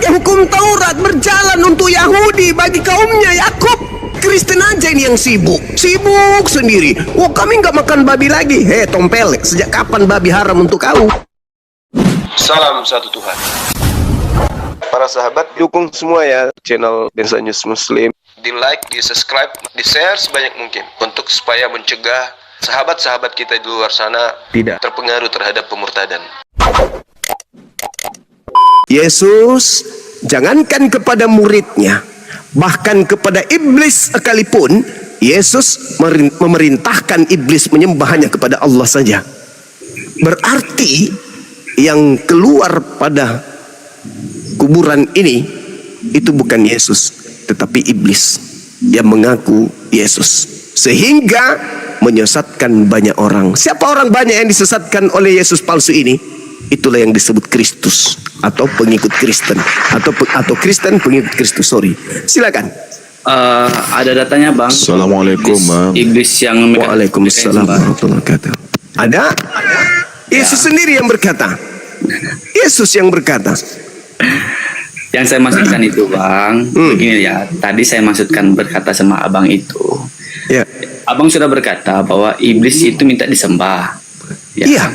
hukum Taurat berjalan untuk Yahudi, bagi kaumnya Yakub. Kristen aja ini yang sibuk sendiri. Wah, kami nggak makan babi lagi. Hei tompel, sejak kapan babi haram untuk kau? Salam satu Tuhan. Para sahabat, dukung semua ya channel Densa News Muslim. Di like, di subscribe, di share sebanyak mungkin untuk supaya mencegah sahabat-sahabat kita di luar sana Tidak terpengaruh terhadap pemurtadan. Yesus jangankan kepada muridnya, bahkan kepada iblis sekalipun, Yesus memerintahkan iblis menyembah hanya kepada Allah saja. Berarti yang keluar pada kuburan ini itu bukan Yesus, tetapi iblis yang mengaku Yesus, sehingga menyesatkan banyak orang. Siapa orang banyak yang disesatkan oleh Yesus palsu ini? Itulah yang disebut Kristus atau pengikut Kristen atau Kristen pengikut Kristus. Silakan. Ada datanya bang. Assalamualaikum bang. Iblis yang Waalaikumsalam warahmatullahi wabarakatuh. Ada? Yesus sendiri yang berkata. Yesus yang berkata. Yang saya maksudkan itu bang, begini ya. Tadi saya maksudkan berkata sama abang itu. Ya. Abang sudah berkata bahwa iblis itu minta disembah. Ya. Iya.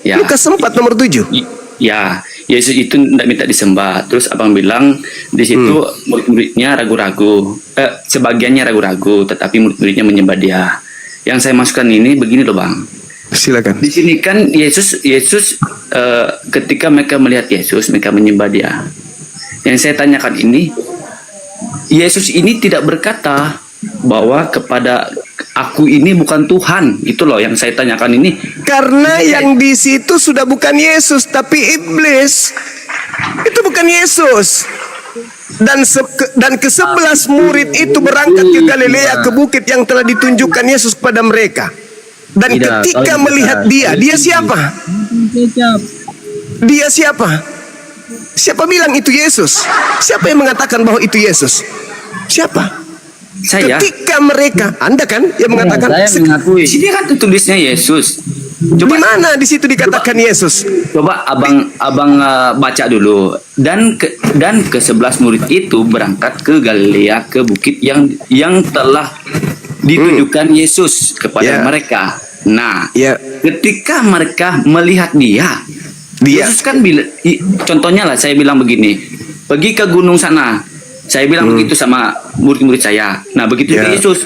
Ya. Lukas 4 nomor 7. Ya, Yesus itu tidak minta disembah. Terus abang bilang di situ murid-muridnya ragu-ragu. Sebagiannya ragu-ragu, tetapi murid-muridnya menyembah dia. Yang saya masukkan ini begini loh bang. Silakan. Di sini kan Yesus ketika mereka melihat Yesus, mereka menyembah dia. Yang saya tanyakan ini, Yesus ini tidak berkata bahwa kepada aku ini bukan Tuhan, itu loh yang saya tanyakan ini. Karena yang di situ sudah bukan Yesus, tapi iblis. Itu bukan Yesus. Dan ke-11 murid itu berangkat ke Galilea, ke bukit yang telah ditunjukkan Yesus kepada mereka. Dan ketika melihat dia siapa? Dia siapa? Siapa bilang itu Yesus? Siapa yang mengatakan bahwa itu Yesus? Siapa? Saya. Ketika mereka, Anda kan yang mengatakan, saya mengakui. Sini kan tulisnya Yesus. Di mana di situ dikatakan Yesus? Coba abang baca dulu. Dan ke-11 murid itu berangkat ke Galilea, ke bukit yang telah ditunjukkan Yesus kepada mereka. Nah, ketika mereka melihat dia Yesus kan contohnya lah, saya bilang begini, pergi ke gunung sana. Saya bilang begitu sama murid-murid saya. Nah, begitu Yesus.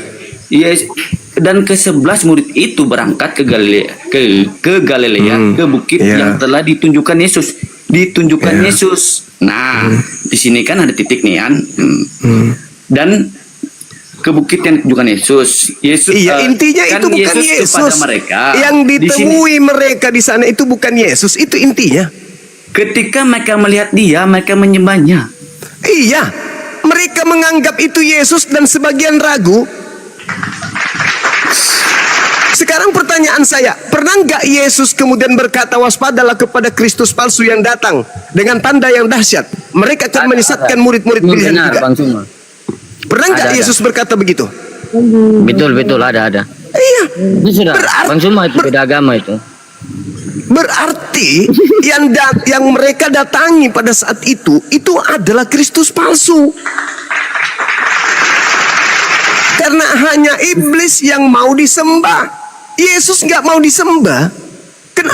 Dan ke-11 murid itu berangkat ke Galilea, ke bukit yang telah ditunjukkan Yesus. Yesus. Nah, di sini kan ada titik nih kan. Dan ke bukit yang ditunjukkan Yesus. Intinya kan itu bukan Yesus. Kepada mereka. Yang ditemui mereka di sana itu bukan Yesus. Itu intinya. Ketika mereka melihat dia, mereka menyembahnya. Iya. Mereka menganggap itu Yesus dan sebagian ragu. Sekarang pertanyaan saya, pernah nggak Yesus kemudian berkata, waspadalah kepada Kristus palsu yang datang dengan tanda yang dahsyat, mereka akan menyesatkan murid-murid pilihan juga? Pernah nggak Yesus berkata begitu? Betul ada. Iya. Itu sudah Bang Suma, itu beda agama itu. Berarti yang mereka datangi pada saat itu adalah Kristus palsu. Karena hanya iblis yang mau disembah. Yesus nggak mau disembah.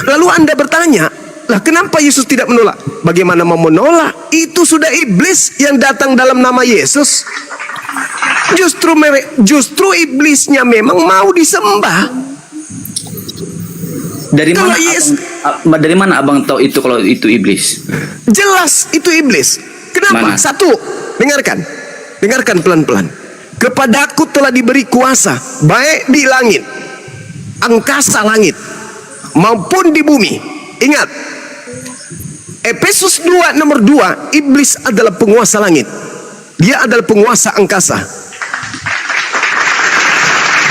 Lalu Anda bertanya, lah kenapa Yesus tidak menolak? Bagaimana mau menolak? Itu sudah iblis yang datang dalam nama Yesus. Justru iblisnya memang mau disembah. Dari mana abang tahu itu kalau itu iblis? Jelas itu iblis. Kenapa? Satu, dengarkan pelan-pelan. Kepadaku telah diberi kuasa, baik di langit, angkasa langit, maupun di bumi. Ingat, Efesus 2 nomor 2, iblis adalah penguasa langit. Dia adalah penguasa angkasa.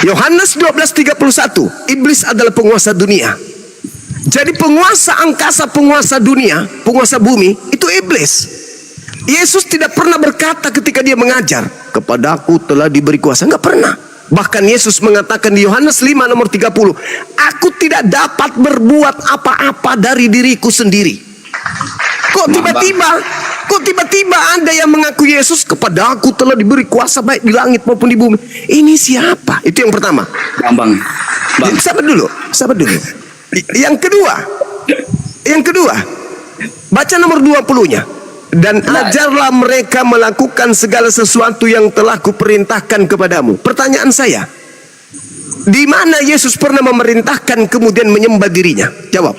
Yohanes 12:31, iblis adalah penguasa dunia. Jadi penguasa angkasa, penguasa dunia, penguasa bumi, itu iblis. Yesus tidak pernah berkata ketika dia mengajar, kepadaku telah diberi kuasa. Enggak pernah. Bahkan Yesus mengatakan di Yohanes 5 nomor 30, aku tidak dapat berbuat apa-apa dari diriku sendiri. Kok kok tiba-tiba ada yang mengaku Yesus, kepada aku telah diberi kuasa baik di langit maupun di bumi. Ini siapa? Itu yang pertama. Bang. Sabar dulu. Yang kedua, baca nomor 20-nya. Dan ajarlah mereka melakukan segala sesuatu yang telah kuperintahkan kepadamu. Pertanyaan saya, di mana Yesus pernah memerintahkan kemudian menyembah dirinya? Jawab.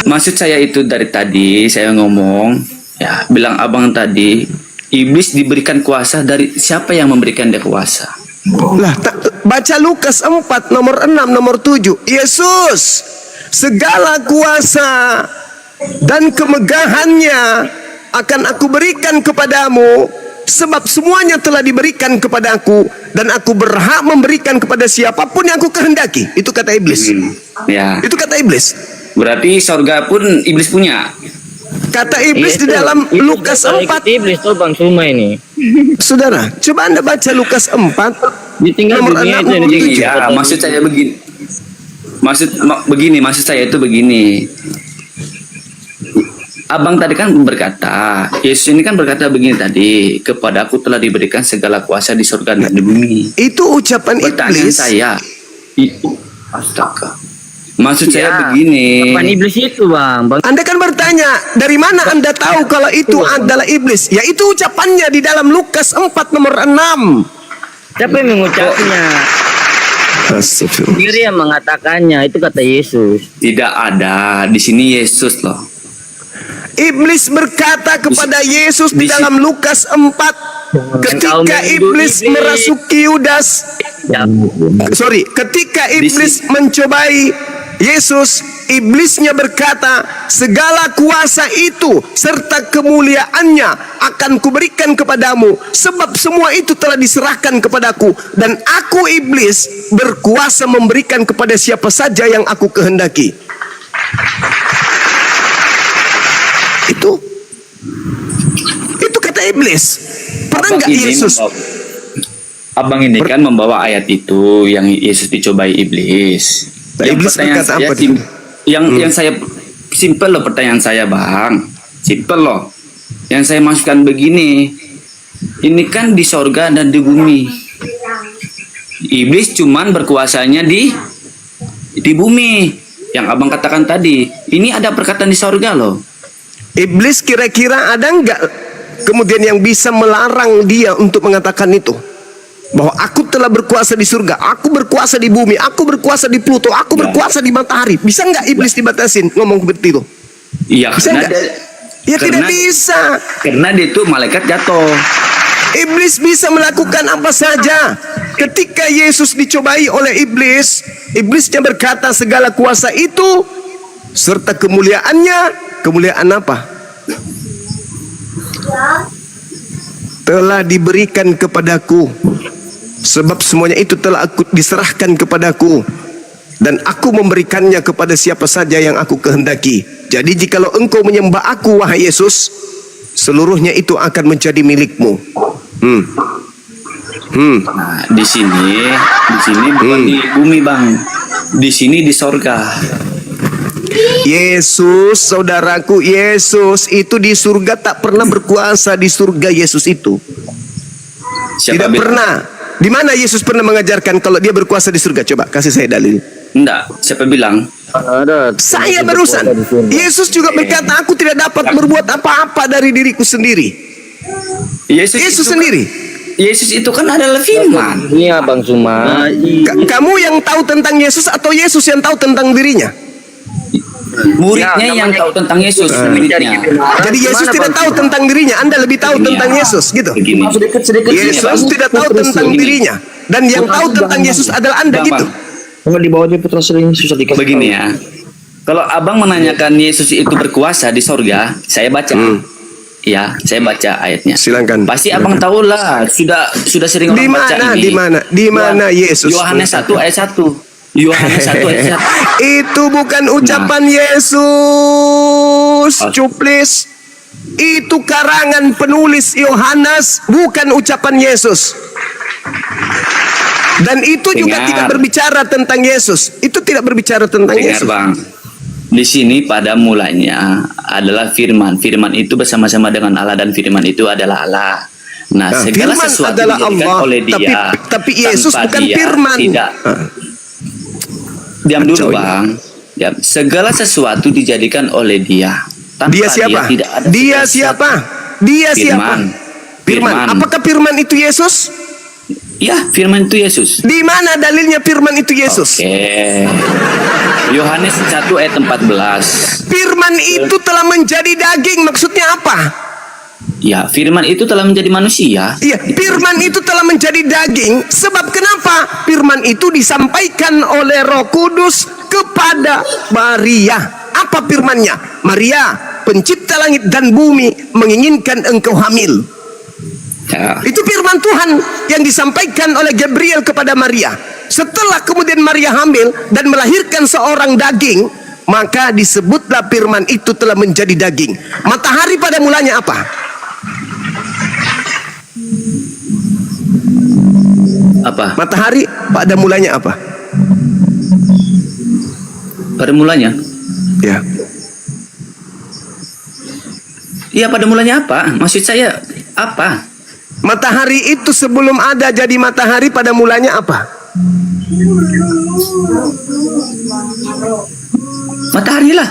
Maksud saya itu dari tadi saya ngomong, ya, bilang abang tadi, iblis diberikan kuasa dari siapa yang memberikan dia kuasa? Lah, baca Lukas 4 nomor 6 nomor 7. Yesus, segala kuasa dan kemegahannya akan aku berikan kepadamu, sebab semuanya telah diberikan kepadaku dan aku berhak memberikan kepada siapapun yang aku kehendaki. Itu kata iblis. Ya. Itu kata iblis. Berarti sorga pun iblis punya. Kata iblis di Itu- dalam itu Lukas kalau 4. ikut iblis tuh Bang Suma ini. Saudara, coba Anda baca Lukas 4 Ditinggal nomor dunia 6 itu yang nomor ditinggal. 7. Ya, maksud saya begini. Maksud saya itu begini. Abang tadi kan berkata, Yesus ini kan berkata begini tadi, kepada aku telah diberikan segala kuasa di surga dan di bumi. Itu ucapan Pertanyaan iblis. saya, itu astaga. Maksud saya Ya, begini. Kapan iblis itu Bang? Anda kan bertanya, dari mana Anda tahu kalau itu adalah iblis? Ya itu ucapannya di dalam Lukas 4 nomor 6. Siapa yang mengucapnya? Sendiri yang mengatakannya, itu kata Yesus. Tidak ada di sini Yesus loh. Iblis berkata kepada Yesus di di- dalam Lukas 4 ketika Engkau menuduh iblis iblis. merasuki Yudas. Ya, Ketika iblis mencobai Yesus, iblisnya berkata, segala kuasa itu serta kemuliaannya akan kuberikan kepadamu, sebab semua itu telah diserahkan kepadaku, dan aku iblis berkuasa memberikan kepada siapa saja yang aku kehendaki. Itu kata iblis. Pernah nggak Yesus? Abang ini kan membawa ayat itu yang Yesus dicobai iblis. Nah, iblis berkata apa itu? Yang saya simpel loh pertanyaan saya, Bang. Simpel loh. Yang saya masukkan begini. Ini kan di sorga dan di bumi. Iblis cuman berkuasanya di bumi. Yang Abang katakan tadi. Ini ada perkataan di sorga loh. Iblis kira-kira ada nggak kemudian yang bisa melarang dia untuk mengatakan itu? Bahwa aku telah berkuasa di surga, aku berkuasa di bumi, aku berkuasa di Pluto, aku berkuasa di matahari. Bisa nggak iblis dibatasin ngomong seperti itu? Iya, Bisa karena nggak? dia- Ya tidak karena- bisa. Karena dia itu malaikat jatuh. Iblis bisa melakukan apa saja. Ketika Yesus dicobai oleh iblis, iblisnya berkata segala kuasa itu serta kemuliaannya, kemuliaan apa? Telah diberikan kepadaku, sebab semuanya itu telah aku diserahkan kepadaku, dan aku memberikannya kepada siapa saja yang aku kehendaki. Jadi jikalau engkau menyembah aku, wahai Yesus, seluruhnya itu akan menjadi milikmu. Nah, di sini bukan di bumi, Bang. Di sini di sorga. Yesus, saudaraku, Yesus itu di surga tak pernah berkuasa di surga. Yesus itu Siapa tidak bilang? pernah. Di mana Yesus pernah mengajarkan kalau dia berkuasa di surga? Coba kasih saya dalil. Enggak, siapa bilang? ada. Saya barusan. Yesus juga berkata, aku tidak dapat berbuat apa-apa dari diriku sendiri. Yesus itu sendiri. Yesus itu kan adalah firman. Iya Bang Suma. Kamu yang tahu tentang Yesus atau Yesus yang tahu tentang dirinya? Muridnya yang tahu tentang Yesus, muridnya. Jadi Yesus tidak tahu tentang dirinya. Anda lebih tahu tentang Yesus, gitu. Begini. Yesus tidak tahu tentang dirinya, dan yang tahu tentang Yesus adalah Anda, Bang, gitu. Kalau di bawah dia putra sering susah dikasih. Begini ya. Kalau Abang menanyakan Yesus itu berkuasa di sorga, saya baca. Ya, saya baca ayatnya. Silakan. Pasti Abang tahu lah, sudah sering Di orang baca mana? ini. Di mana Yesus? Yohanes 1 ayat 1. Yohanes 1 ayat 1. Itu bukan ucapan Yesus, cuplis. Itu karangan penulis Yohanes, bukan ucapan Yesus. Dan itu juga Dengar. tidak berbicara tentang Yesus. Itu tidak berbicara tentang Dengar, Yesus. Bang. Di sini pada mulanya adalah firman. Firman itu bersama-sama dengan Allah dan firman itu adalah Allah. Nah, Nah, segala firman sesuatu adalah dijadikan Allah, oleh Dia. tapi Yesus Tanpa bukan Dia firman. Tidak. Ah. Diam dulu, Kacau ini. Bang. Ya, segala sesuatu dijadikan oleh Dia. Tanpa Dia siapa? Dia, tidak ada Dia segala siapa? sesuatu. Dia siapa? Firman. Firman. Firman. Apakah firman itu Yesus? Ya, firman itu Yesus. Di mana dalilnya firman itu Yesus? Oke. Yohanes 1 ayat 14. Firman itu telah menjadi daging, maksudnya apa? Ya, firman itu telah menjadi manusia. Iya, firman itu telah menjadi daging. Sebab kenapa? Firman itu disampaikan oleh Roh Kudus kepada Maria. Apa firmannya? Maria, pencipta langit dan bumi, menginginkan engkau hamil. Ya. Itu firman Tuhan yang disampaikan oleh Gabriel kepada Maria. Setelah kemudian Maria hamil dan melahirkan seorang daging, maka disebutlah firman itu telah menjadi daging. Matahari pada mulanya apa? Apa? Matahari pada mulanya apa? Pada mulanya? Ya. Iya, pada mulanya apa? Maksud saya apa? Matahari itu sebelum ada jadi matahari pada mulanya apa? Matahari lah.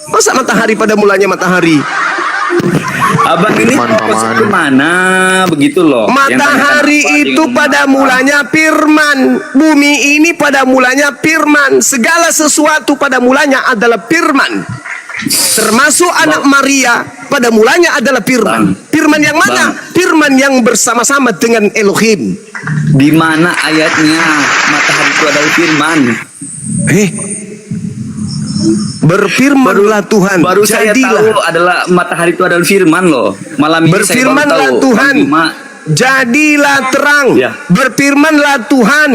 Masa matahari pada mulanya matahari? Abang ini fokus ke mana begitu loh. Yang Matahari tanyakan apa, itu yang pada apa. mulanya firman. Bumi ini pada mulanya firman. Segala sesuatu pada mulanya adalah firman. Termasuk anak Maria pada mulanya adalah firman. Firman yang mana? Firman yang bersama-sama dengan Elohim. Di mana ayatnya matahari itu adalah firman? Berfirmanlah Tuhan. Baru saya tahu adalah matahari itu adalah firman loh. Malam ini saya baru Berfirmanlah tahu. Tuhan, Cuma, jadilah terang. Ya. Berfirmanlah Tuhan,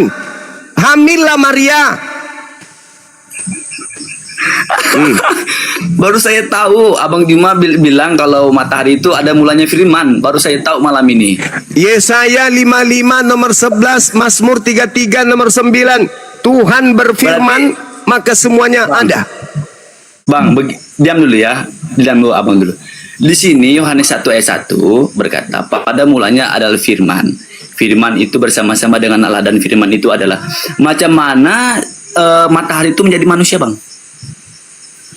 hamillah Maria. baru saya tahu Abang Juma bilang kalau matahari itu ada mulanya firman. Baru saya tahu malam ini. Yesaya 55 nomor 11, Mazmur 33 nomor 9. Tuhan berfirman, maka semuanya ada. Bang, diam dulu ya. Diam dulu Abang dulu. Di sini Yohanes 1 ayat 1 berkata, pada mulanya adalah firman. Firman itu bersama-sama dengan Allah dan firman itu adalah macam mana matahari itu menjadi manusia, Bang?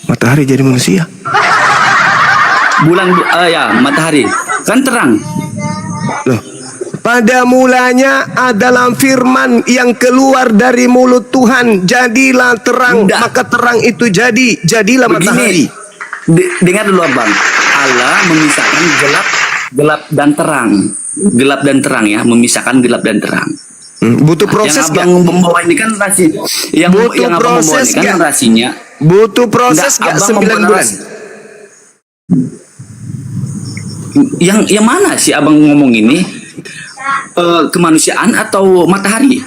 Matahari jadi manusia. Bulan ya, matahari kan terang. Loh, pada mulanya adalah firman yang keluar dari mulut Tuhan. Jadilah terang, Tidak. maka terang itu jadilah matahari. Dengar dulu Bang. Allah memisahkan gelap dan terang. Gelap dan terang ya, memisahkan gelap dan terang. Butuh proses yang Abang membawa ini kan rasi. Yang Butuh yang Abang membawa proses ini kan nggak? rasinya. Butuh proses Nggak, gak Abang 9 membawa bulan? rasi. Yang mana sih Abang ngomong ini? Kemanusiaan atau matahari?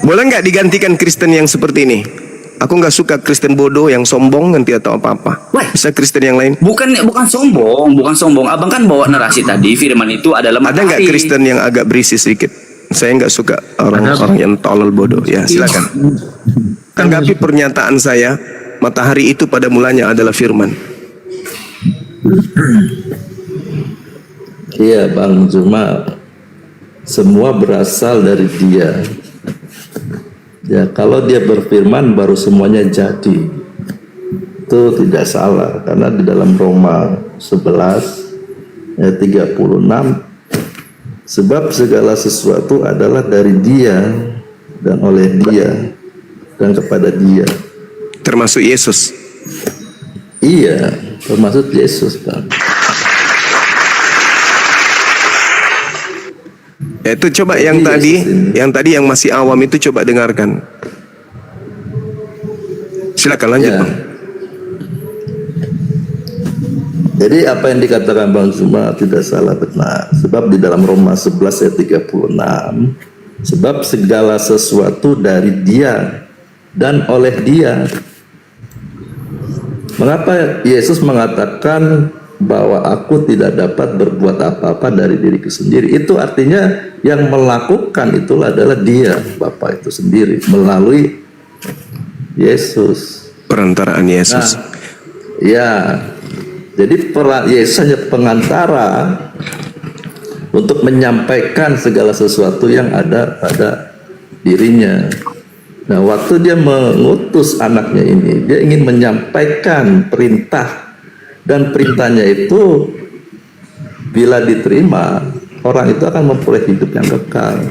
Boleh nggak digantikan Kristen yang seperti ini? Aku nggak suka Kristen bodoh yang sombong nanti atau apa-apa. Wah. Bisa Kristen yang lain. Bukan sombong. Abang kan bawa narasi tadi firman itu adalah Ada matahari. nggak Kristen yang agak berisi sedikit? Saya nggak suka orang-orang yang tolol bodoh. Ya silakan. Tanggapi pernyataan saya. Matahari itu pada mulanya adalah firman. Iya Bang, cuma semua berasal dari Dia. Ya, kalau Dia berfirman baru semuanya jadi. Itu tidak salah karena di dalam Roma 11 ayat 36, sebab segala sesuatu adalah dari Dia dan oleh Dia dan kepada Dia. Termasuk Yesus. Iya, termasuk Yesus Bang. Itu coba yang tadi yang masih awam itu coba dengarkan. Silakan lanjut, Ya. Bang. Jadi apa yang dikatakan Bang Zuma tidak salah, benar. Sebab di dalam Roma 11 ayat 36, sebab segala sesuatu dari Dia dan oleh Dia. Mengapa Yesus mengatakan bahwa aku tidak dapat berbuat apa-apa dari diriku sendiri? Itu artinya yang melakukan itulah adalah Dia, Bapa itu sendiri melalui Yesus. Perantaraan Yesus. Nah, ya, jadi Yesus hanya pengantara untuk menyampaikan segala sesuatu yang ada pada dirinya. Nah, waktu dia mengutus anaknya ini, dia ingin menyampaikan perintah, dan perintahnya itu bila diterima, orang itu akan memperoleh hidup yang kekal.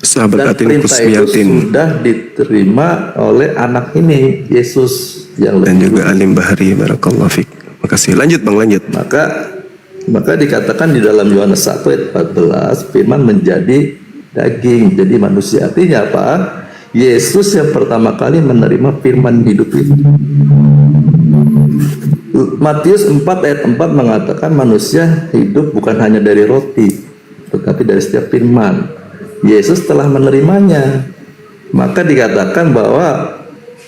Sahabat Dan Atin perintah itu Kusmiatin sudah diterima oleh anak ini, Yesus yang dan lebih juga Alim Bahari. Barakallahu fiik. Makasih. Lanjut Bang, lanjut. maka dikatakan di dalam Yohanes 1 ayat 14, firman menjadi daging, jadi manusia. Artinya apa? Yesus yang pertama kali menerima firman hidup itu. Matius 4 ayat 4 mengatakan manusia hidup bukan hanya dari roti, tetapi dari setiap firman. Yesus telah menerimanya. Maka dikatakan bahwa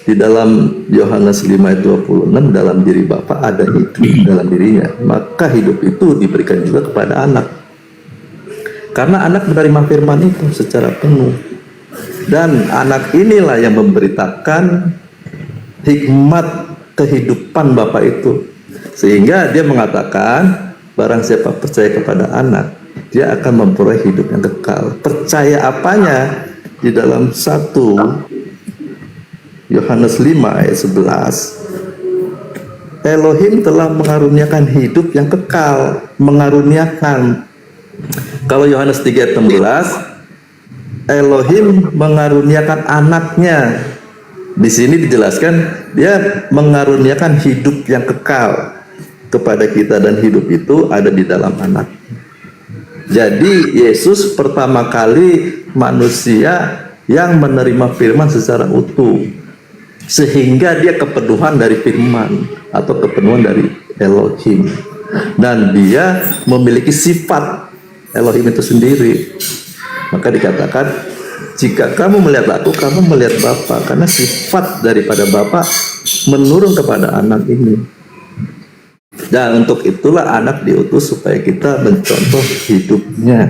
di dalam Yohanes 5 ayat 26, dalam diri Bapa ada hidup dalam dirinya. Maka hidup itu diberikan juga kepada anak. Karena anak menerima firman itu secara penuh. Dan anak inilah yang memberitakan hikmat kehidupan Bapa itu. Sehingga dia mengatakan, barang siapa percaya kepada anak, dia akan memperoleh hidup yang kekal. Percaya apanya? Di dalam 1 Yohanes 5 ayat 11, Elohim telah mengaruniakan hidup yang kekal. Mengaruniakan. Kalau Yohanes 3 ayat 16, Elohim mengaruniakan anaknya. Di sini dijelaskan dia mengaruniakan hidup yang kekal kepada kita, dan hidup itu ada di dalam anak. Jadi Yesus pertama kali manusia yang menerima firman secara utuh, sehingga dia kepenuhan dari firman atau kepenuhan dari Elohim, dan dia memiliki sifat Elohim itu sendiri. Maka dikatakan, jika kamu melihat aku, kamu melihat Bapa, karena sifat daripada Bapa menurun kepada anak ini. Dan untuk itulah anak diutus supaya kita mencontoh hidupnya.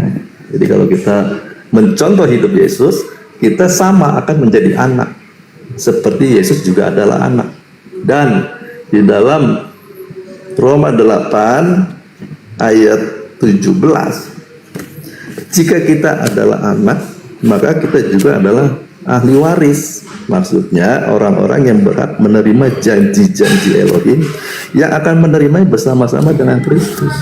Jadi kalau kita mencontoh hidup Yesus, kita sama akan menjadi anak, seperti Yesus juga adalah anak. Dan di dalam Roma 8 ayat 17, jika kita adalah anak, maka kita juga adalah ahli waris. Maksudnya orang-orang yang berhak menerima janji-janji Elohim, yang akan menerimanya bersama-sama dengan Kristus.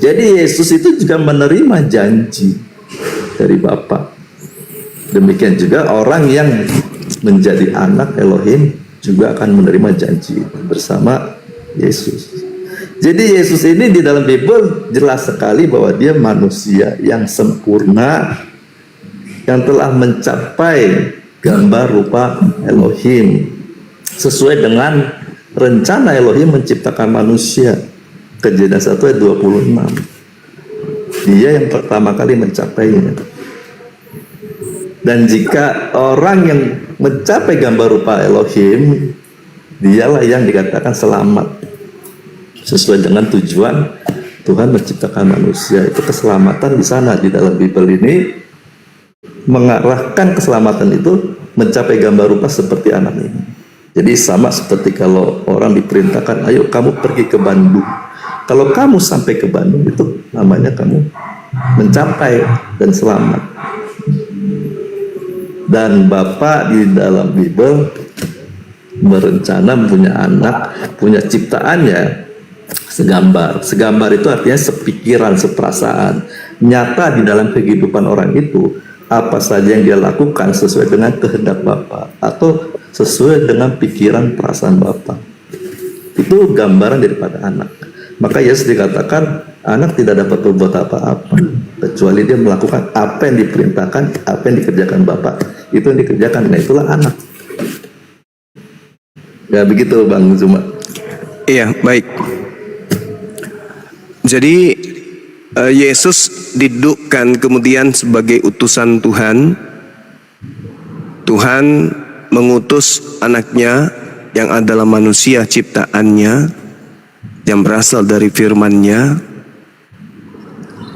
Jadi Yesus itu juga menerima janji dari Bapa. Demikian juga orang yang menjadi anak Elohim juga akan menerima janji bersama Yesus. Jadi Yesus ini di dalam Bible jelas sekali bahwa dia manusia yang sempurna, yang telah mencapai gambar rupa Elohim sesuai dengan rencana Elohim menciptakan manusia. Kejadian 1 ayat 26. Dia yang pertama kali mencapainya. Dan jika orang yang mencapai gambar rupa Elohim, dialah yang dikatakan selamat. Sesuai dengan tujuan Tuhan menciptakan manusia, itu keselamatan di sana. Di dalam Bible ini mengarahkan keselamatan itu mencapai gambar rupa seperti anak ini. Jadi sama seperti kalau orang diperintahkan, ayo kamu pergi ke Bandung. Kalau kamu sampai ke Bandung, itu namanya kamu mencapai dan selamat. Dan Bapa di dalam Bible berencana punya anak, punya ciptaannya segambar. Segambar itu artinya sepikiran, seperasaan. Nyata di dalam kehidupan orang itu, apa saja yang dia lakukan sesuai dengan kehendak Bapa atau sesuai dengan pikiran perasaan Bapa. Itu gambaran daripada anak. Maka Yesus dikatakan anak tidak dapat berbuat apa-apa kecuali dia melakukan apa yang diperintahkan, apa yang dikerjakan Bapa. Itu yang dikerjakan. Nah, itulah anak. Ya begitu Bang Zuma. Iya, baik. Jadi Yesus didudukkan kemudian sebagai utusan Tuhan. Tuhan mengutus anaknya yang adalah manusia ciptaannya, yang berasal dari firman-Nya.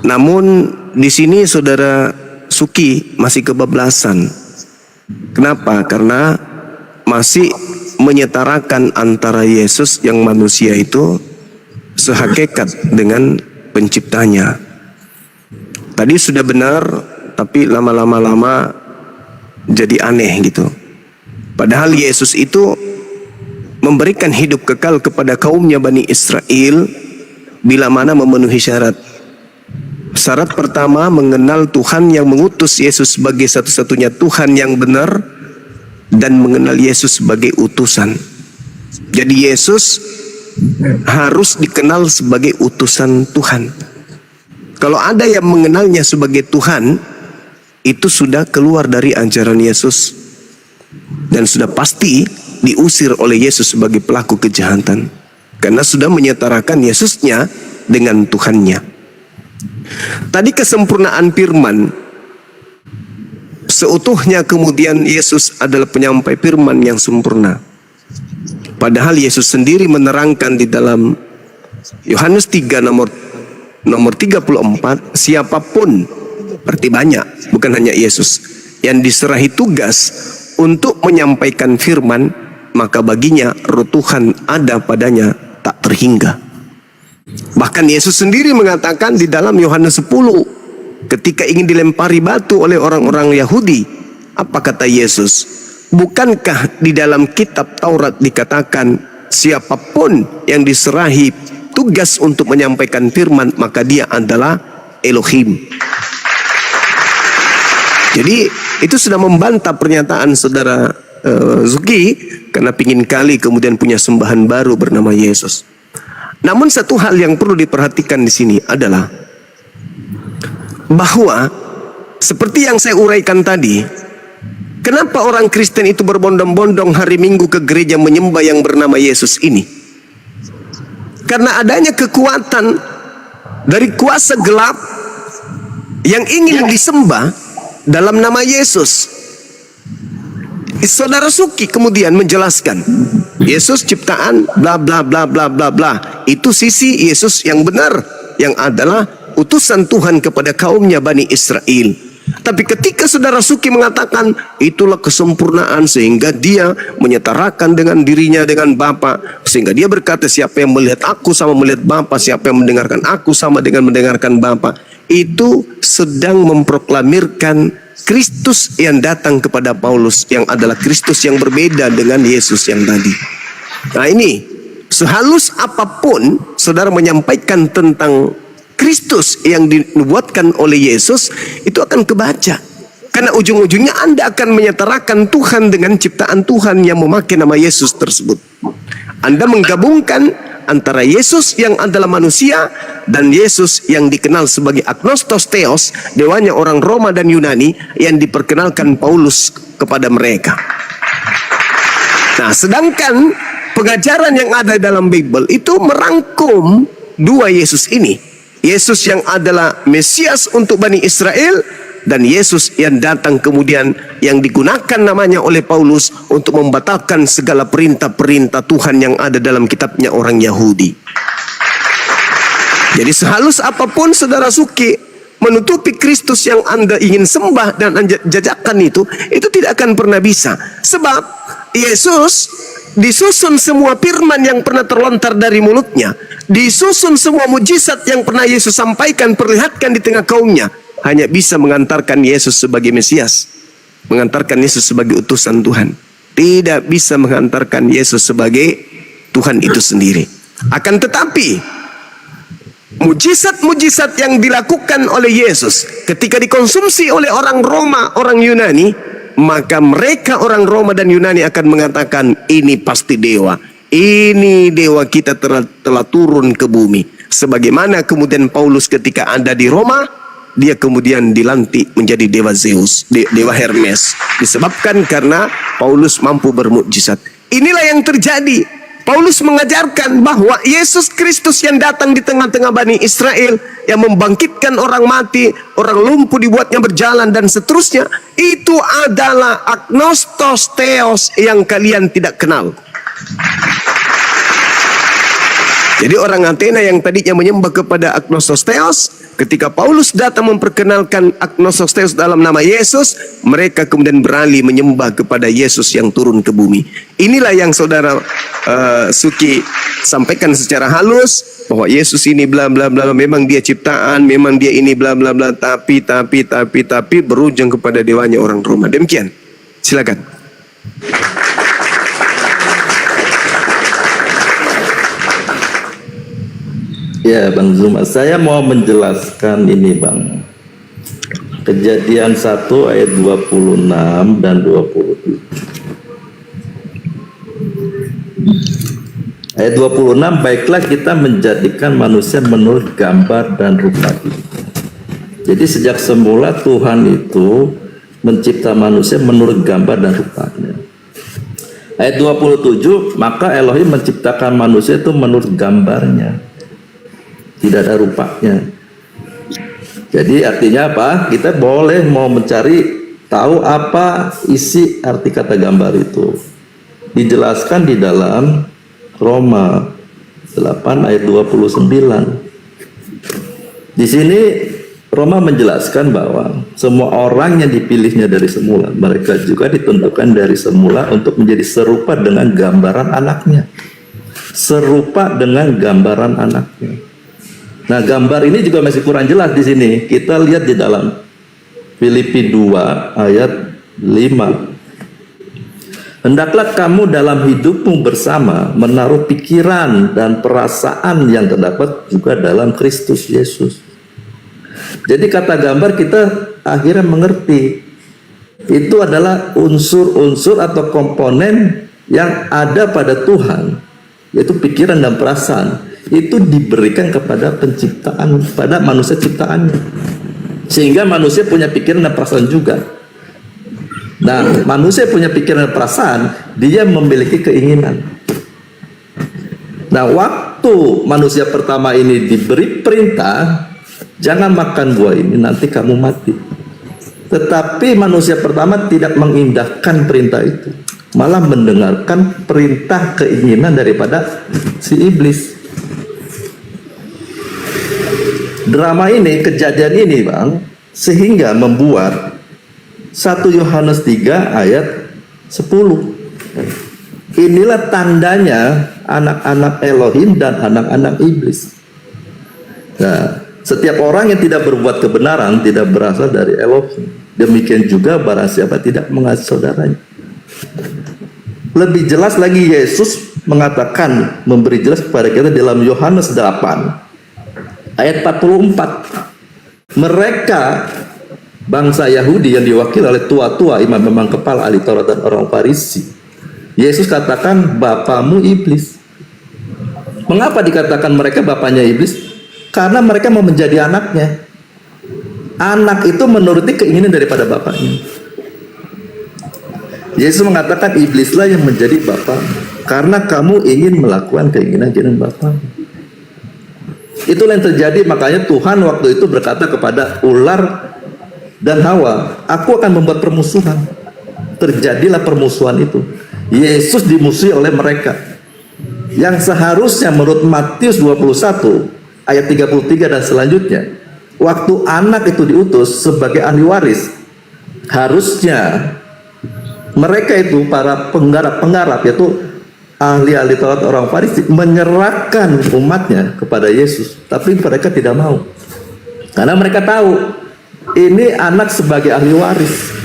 Namun di sini saudara Suki masih kebablasan. Kenapa? Karena masih menyetarakan antara Yesus yang manusia itu sehakikat dengan penciptanya. Tadi sudah benar, tapi lama-lama jadi aneh gitu. Padahal Yesus itu memberikan hidup kekal kepada kaumnya Bani Israel bila mana memenuhi syarat. Syarat pertama, mengenal Tuhan yang mengutus Yesus sebagai satu-satunya Tuhan yang benar dan mengenal Yesus sebagai utusan. Jadi Yesus harus dikenal sebagai utusan Tuhan. Kalau ada yang mengenalnya sebagai Tuhan, itu sudah keluar dari ajaran Yesus dan sudah pasti diusir oleh Yesus sebagai pelaku kejahatan, karena sudah menyetarakan Yesusnya dengan Tuhannya. Tadi kesempurnaan firman, seutuhnya kemudian Yesus adalah penyampai firman yang sempurna. Padahal Yesus sendiri menerangkan di dalam Yohanes 3 nomor 34, siapapun, berarti banyak, bukan hanya Yesus, yang diserahi tugas untuk menyampaikan firman, maka baginya roh Tuhan ada padanya tak terhingga. Bahkan Yesus sendiri mengatakan di dalam Yohanes 10, ketika ingin dilempari batu oleh orang-orang Yahudi, apa kata Yesus? Bukankah di dalam kitab Taurat dikatakan siapapun yang diserahi tugas untuk menyampaikan firman, maka dia adalah Elohim. Jadi itu sudah membantah pernyataan saudara Zuki, karena pingin kali kemudian punya sembahan baru bernama Yesus. Namun satu hal yang perlu diperhatikan di sini adalah bahwa seperti yang saya uraikan tadi, kenapa orang Kristen itu berbondong-bondong hari Minggu ke gereja menyembah yang bernama Yesus ini? Karena adanya kekuatan dari kuasa gelap yang ingin disembah dalam nama Yesus. Saudara Suki kemudian menjelaskan, Yesus ciptaan bla bla bla bla bla bla. Itu sisi Yesus yang benar, yang adalah utusan Tuhan kepada kaumnya Bani Israel. Tapi ketika saudara Suki mengatakan itulah kesempurnaan, sehingga dia menyetarakan dengan dirinya dengan Bapa, sehingga dia berkata siapa yang melihat aku sama melihat Bapa, siapa yang mendengarkan aku sama dengan mendengarkan Bapa, itu sedang memproklamirkan Kristus yang datang kepada Paulus, yang adalah Kristus yang berbeda dengan Yesus yang tadi. Nah ini, sehalus apapun saudara menyampaikan tentang Kristus yang dinubuatkan oleh Yesus, itu akan kebaca. Karena ujung-ujungnya Anda akan menyetarakan Tuhan dengan ciptaan Tuhan yang memakai nama Yesus tersebut. Anda menggabungkan antara Yesus yang adalah manusia dan Yesus yang dikenal sebagai agnostos theos, dewanya orang Roma dan Yunani, yang diperkenalkan Paulus kepada mereka. Nah, sedangkan pengajaran yang ada dalam Bible itu merangkum dua Yesus ini. Yesus yang adalah Mesias untuk Bani Israel, dan Yesus yang datang kemudian yang digunakan namanya oleh Paulus untuk membatalkan segala perintah-perintah Tuhan yang ada dalam kitabnya orang Yahudi. Jadi sehalus apapun saudara Suki menutupi Kristus yang Anda ingin sembah dan jajakan itu tidak akan pernah bisa. Sebab Yesus disusun semua firman yang pernah terlontar dari mulutnya, disusun semua mujizat yang pernah Yesus sampaikan, perlihatkan di tengah kaumnya, hanya bisa mengantarkan Yesus sebagai Mesias, mengantarkan Yesus sebagai utusan Tuhan, tidak bisa mengantarkan Yesus sebagai Tuhan itu sendiri. Akan tetapi mujizat-mujizat yang dilakukan oleh Yesus ketika dikonsumsi oleh orang Roma, orang Yunani, maka mereka orang Roma dan Yunani akan mengatakan ini pasti dewa. Ini dewa kita telah turun ke bumi. Sebagaimana kemudian Paulus ketika ada di Roma, dia kemudian dilantik menjadi dewa Zeus, dewa Hermes. Disebabkan karena Paulus mampu bermukjizat. Inilah yang terjadi. Paulus mengajarkan bahwa Yesus Kristus yang datang di tengah-tengah Bani Israel, yang membangkitkan orang mati, orang lumpuh dibuatnya berjalan dan seterusnya, itu adalah agnostos theos yang kalian tidak kenal. Jadi orang Athena yang tadinya menyembah kepada Agnososteos, ketika Paulus datang memperkenalkan Agnososteos dalam nama Yesus, mereka kemudian beralih menyembah kepada Yesus yang turun ke bumi. Inilah yang saudara Suki sampaikan secara halus, bahwa Yesus ini bla bla bla, memang dia ciptaan, memang dia ini bla bla bla, tapi berujung kepada dewanya orang Roma. Demikian. Silakan. Ya Bang Zuma, saya mau menjelaskan ini Bang. Kejadian 1 ayat 26 dan 27. Ayat 26, baiklah kita menjadikan manusia menurut gambar dan rupa kita. Jadi sejak semula Tuhan itu mencipta manusia menurut gambar dan rupanya. Ayat 27, maka Elohim menciptakan manusia itu menurut gambarnya, tidak ada rupanya. Jadi artinya apa? Kita boleh mau mencari tahu apa isi arti kata gambar itu. Dijelaskan di dalam Roma 8 ayat 29. Di sini Roma menjelaskan bahwa semua orang yang dipilihnya dari semula, mereka juga ditentukan dari semula untuk menjadi serupa dengan gambaran anaknya. Serupa dengan gambaran anaknya. Nah, gambar ini juga masih kurang jelas di sini. Kita lihat di dalam Filipi 2 ayat 5. Hendaklah kamu dalam hidupmu bersama menaruh pikiran dan perasaan yang terdapat juga dalam Kristus Yesus. Jadi kata gambar kita akhirnya mengerti itu adalah unsur-unsur atau komponen yang ada pada Tuhan, yaitu pikiran dan perasaan. Itu diberikan kepada penciptaan, pada manusia ciptaannya, sehingga manusia punya pikiran dan perasaan juga. Nah, manusia punya pikiran dan perasaan, dia memiliki keinginan. Nah, waktu manusia pertama ini diberi perintah, jangan makan buah ini, nanti kamu mati. Tetapi manusia pertama tidak mengindahkan perintah itu, malah mendengarkan perintah keinginan daripada si iblis. Drama ini, kejadian ini Bang, sehingga membuat 1 Yohanes 3 ayat 10. Inilah tandanya anak-anak Elohim dan anak-anak iblis. Nah, setiap orang yang tidak berbuat kebenaran tidak berasal dari Elohim. Demikian juga barang siapa tidak mengasihi saudaranya. Lebih jelas lagi Yesus mengatakan, memberi jelas kepada kita dalam Yohanes 8 ayat 44. Mereka bangsa Yahudi yang diwakili oleh tua-tua, imam-imam kepala, ahli Taurat dan orang Farisi, Yesus katakan bapamu iblis. Mengapa dikatakan mereka bapaknya iblis? Karena mereka mau menjadi anaknya. Anak itu menuruti keinginan daripada bapaknya. Yesus mengatakan iblislah yang menjadi bapak, karena kamu ingin melakukan keinginan bapak. Itulah yang terjadi. Makanya Tuhan waktu itu berkata kepada ular dan Hawa, aku akan membuat permusuhan. Terjadilah permusuhan itu. Yesus dimusuhi oleh mereka, yang seharusnya menurut Matius 21 ayat 33 dan selanjutnya, waktu anak itu diutus sebagai ahli waris, harusnya mereka itu para penggarap yaitu ahli-ahli Taurat orang Farisi menyerahkan umatnya kepada Yesus, tapi mereka tidak mau, karena mereka tahu ini anak sebagai ahli waris.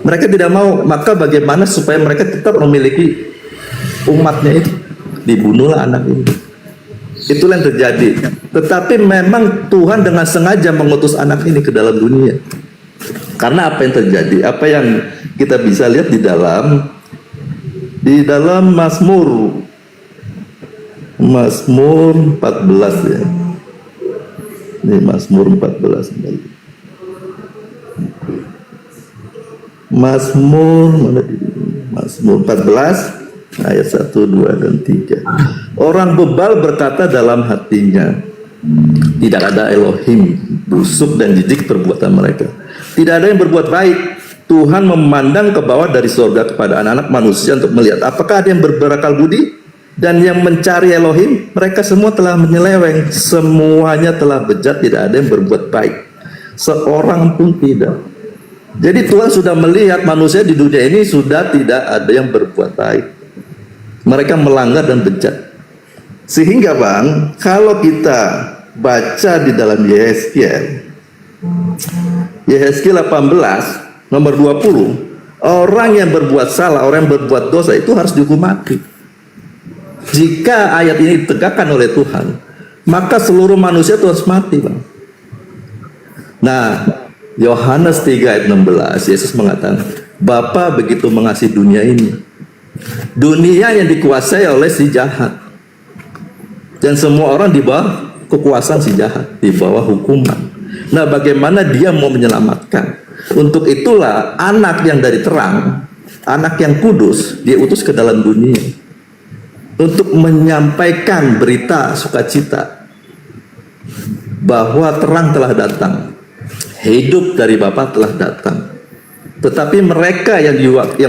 Mereka tidak mau. Maka bagaimana supaya mereka tetap memiliki umatnya itu? Dibunuhlah anak ini. Itulah yang terjadi. Tetapi memang Tuhan dengan sengaja mengutus anak ini ke dalam dunia. Karena apa yang terjadi? Apa yang kita bisa lihat di dalam Mazmur 14 ya. Ini Mazmur 14 kembali. Mazmur 14 ayat 1, 2 dan 3. Orang bebal berkata dalam hatinya, tidak ada Elohim, busuk dan jijik perbuatan mereka. Tidak ada yang berbuat baik. Tuhan memandang ke bawah dari surga kepada anak-anak manusia untuk melihat apakah ada yang berakal budi. Dan yang mencari Elohim, mereka semua telah menyeleweng, semuanya telah bejat, tidak ada yang berbuat baik, seorang pun tidak. Jadi Tuhan sudah melihat manusia di dunia ini sudah tidak ada yang berbuat baik. Mereka melanggar dan bejat. Sehingga Bang, kalau kita baca di dalam Yehezkiel 18 nomor 20, orang yang berbuat salah, orang yang berbuat dosa itu harus dihukum mati. Jika ayat ini ditegakkan oleh Tuhan, maka seluruh manusia itu harus mati, Bang. Nah, Yohanes 3 ayat 16, Yesus mengatakan, Bapa begitu mengasihi dunia ini, dunia yang dikuasai oleh si jahat, dan semua orang di bawah kekuasaan si jahat, di bawah hukuman. Nah, bagaimana dia mau menyelamatkan? Untuk itulah anak yang dari terang, anak yang kudus, dia utus ke dalam dunia untuk menyampaikan berita sukacita bahwa terang telah datang, hidup dari Bapa telah datang. Tetapi mereka yang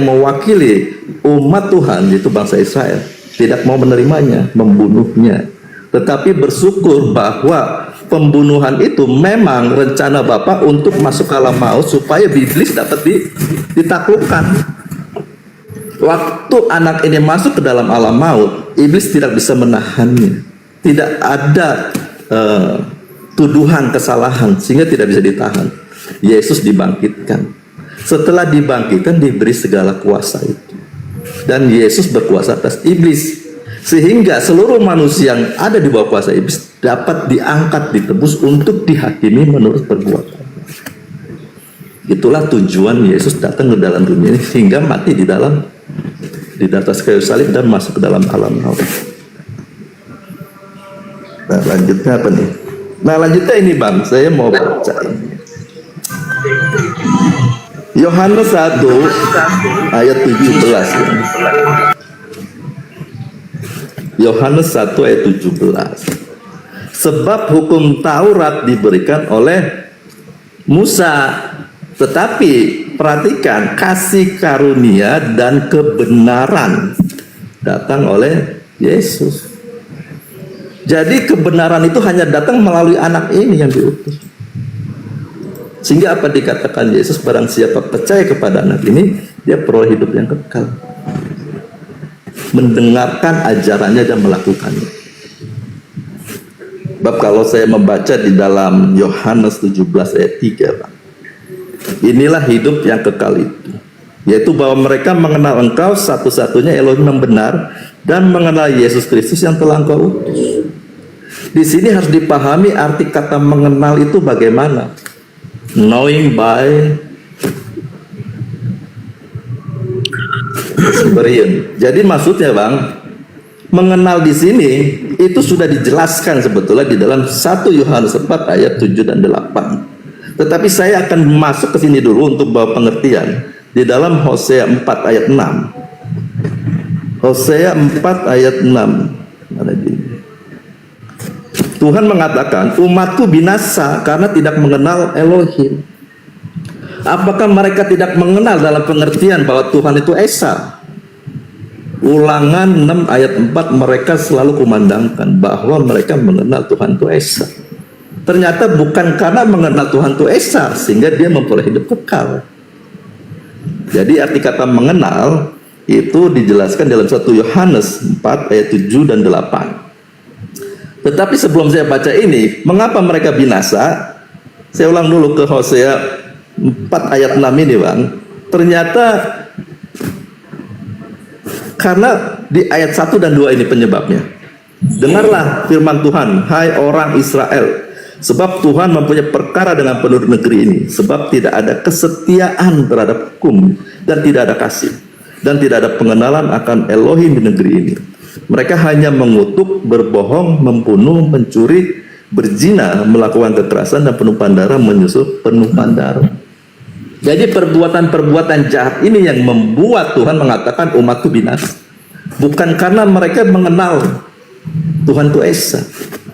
mewakili umat Tuhan, yaitu bangsa Israel, tidak mau menerimanya, membunuhnya. Tetapi bersyukur bahwa pembunuhan itu memang rencana Bapa untuk masuk ke alam maut supaya iblis dapat ditaklukkan. Waktu anak ini masuk ke dalam alam maut, iblis tidak bisa menahannya. Tidak ada tuduhan kesalahan sehingga tidak bisa ditahan. Yesus dibangkitkan. Setelah dibangkitkan diberi segala kuasa itu. Dan Yesus berkuasa atas iblis. Sehingga seluruh manusia yang ada di bawah kuasa iblis dapat diangkat, ditebus untuk dihakimi menurut perbuatan. Itulah tujuan Yesus datang ke dalam dunia ini, sehingga mati di atas kayu salib dan masuk ke dalam alam maut. Nah, lanjutnya apa nih? Nah, lanjutnya ini Bang, saya mau baca ini. Yohanes 1 ayat 17 ya. Yohanes 1 ayat 17. Sebab hukum Taurat diberikan oleh Musa, tetapi perhatikan, kasih karunia dan kebenaran datang oleh Yesus. Jadi kebenaran itu hanya datang melalui anak ini yang diutus. Sehingga apa dikatakan Yesus, barang siapa percaya kepada anak ini, dia peroleh hidup yang kekal. Mendengarkan ajarannya dan melakukannya. Bab kalau saya membaca di dalam Yohanes 17 ayat 3, Bang, inilah hidup yang kekal itu, yaitu bahwa mereka mengenal Engkau satu-satunya Elohim yang benar dan mengenal Yesus Kristus yang telah Engkau utus. Di sini harus dipahami arti kata mengenal itu bagaimana. Knowing by experience. Jadi maksudnya Bang, mengenal di sini itu sudah dijelaskan sebetulnya di dalam 1 Yohanes 4 ayat 7 dan 8. Tetapi saya akan masuk ke sini dulu untuk bawa pengertian di dalam Hosea 4 ayat 6. Hosea 4 ayat 6. Mana gini? Tuhan mengatakan, umatku binasa karena tidak mengenal Elohim. Apakah mereka tidak mengenal dalam pengertian bahwa Tuhan itu Esa? Ulangan 6 ayat 4, mereka selalu kumandangkan bahwa mereka mengenal Tuhan itu Esa. Ternyata bukan karena mengenal Tuhan itu Esa sehingga dia memperoleh hidup kekal. Jadi arti kata mengenal itu dijelaskan dalam 1 Yohanes 4 ayat 7 dan 8. Tetapi sebelum saya baca ini, mengapa mereka binasa? Saya ulang dulu ke Hosea 4 ayat 6 ini Bang. Ternyata karena di ayat 1 dan 2 ini penyebabnya. Dengarlah firman Tuhan, hai orang Israel, sebab Tuhan mempunyai perkara dengan penduduk negeri ini, sebab tidak ada kesetiaan terhadap hukum dan tidak ada kasih dan tidak ada pengenalan akan Elohim di negeri ini. Mereka hanya mengutuk, berbohong, membunuh, mencuri, berzina, melakukan kekerasan dan penumpahan darah, menyusup penumpahan darah. Jadi perbuatan-perbuatan jahat ini yang membuat Tuhan mengatakan umatku binasa. Bukan karena mereka mengenal Tuhan itu Esa.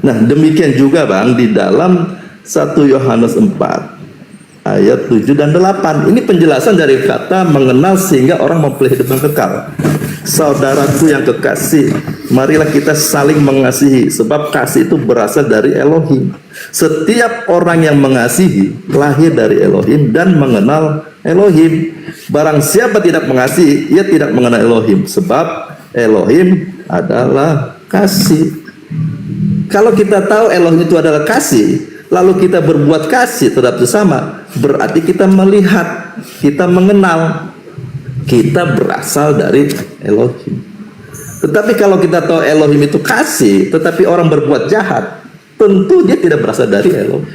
Nah, demikian juga Bang di dalam 1 Yohanes 4 ayat 7 dan 8. Ini penjelasan dari kata mengenal sehingga orang memperoleh hidup yang kekal. Saudaraku yang kekasih, marilah kita saling mengasihi, sebab kasih itu berasal dari Elohim. Setiap orang yang mengasihi lahir dari Elohim dan mengenal Elohim. Barang siapa tidak mengasihi, ia tidak mengenal Elohim, sebab Elohim adalah kasih. Kalau kita tahu Elohim itu adalah kasih, lalu kita berbuat kasih terhadap sesama, berarti kita melihat, kita mengenal, kita berasal dari Elohim. Tetapi kalau kita tahu Elohim itu kasih, tetapi orang berbuat jahat, tentu dia tidak berasal dari Elohim.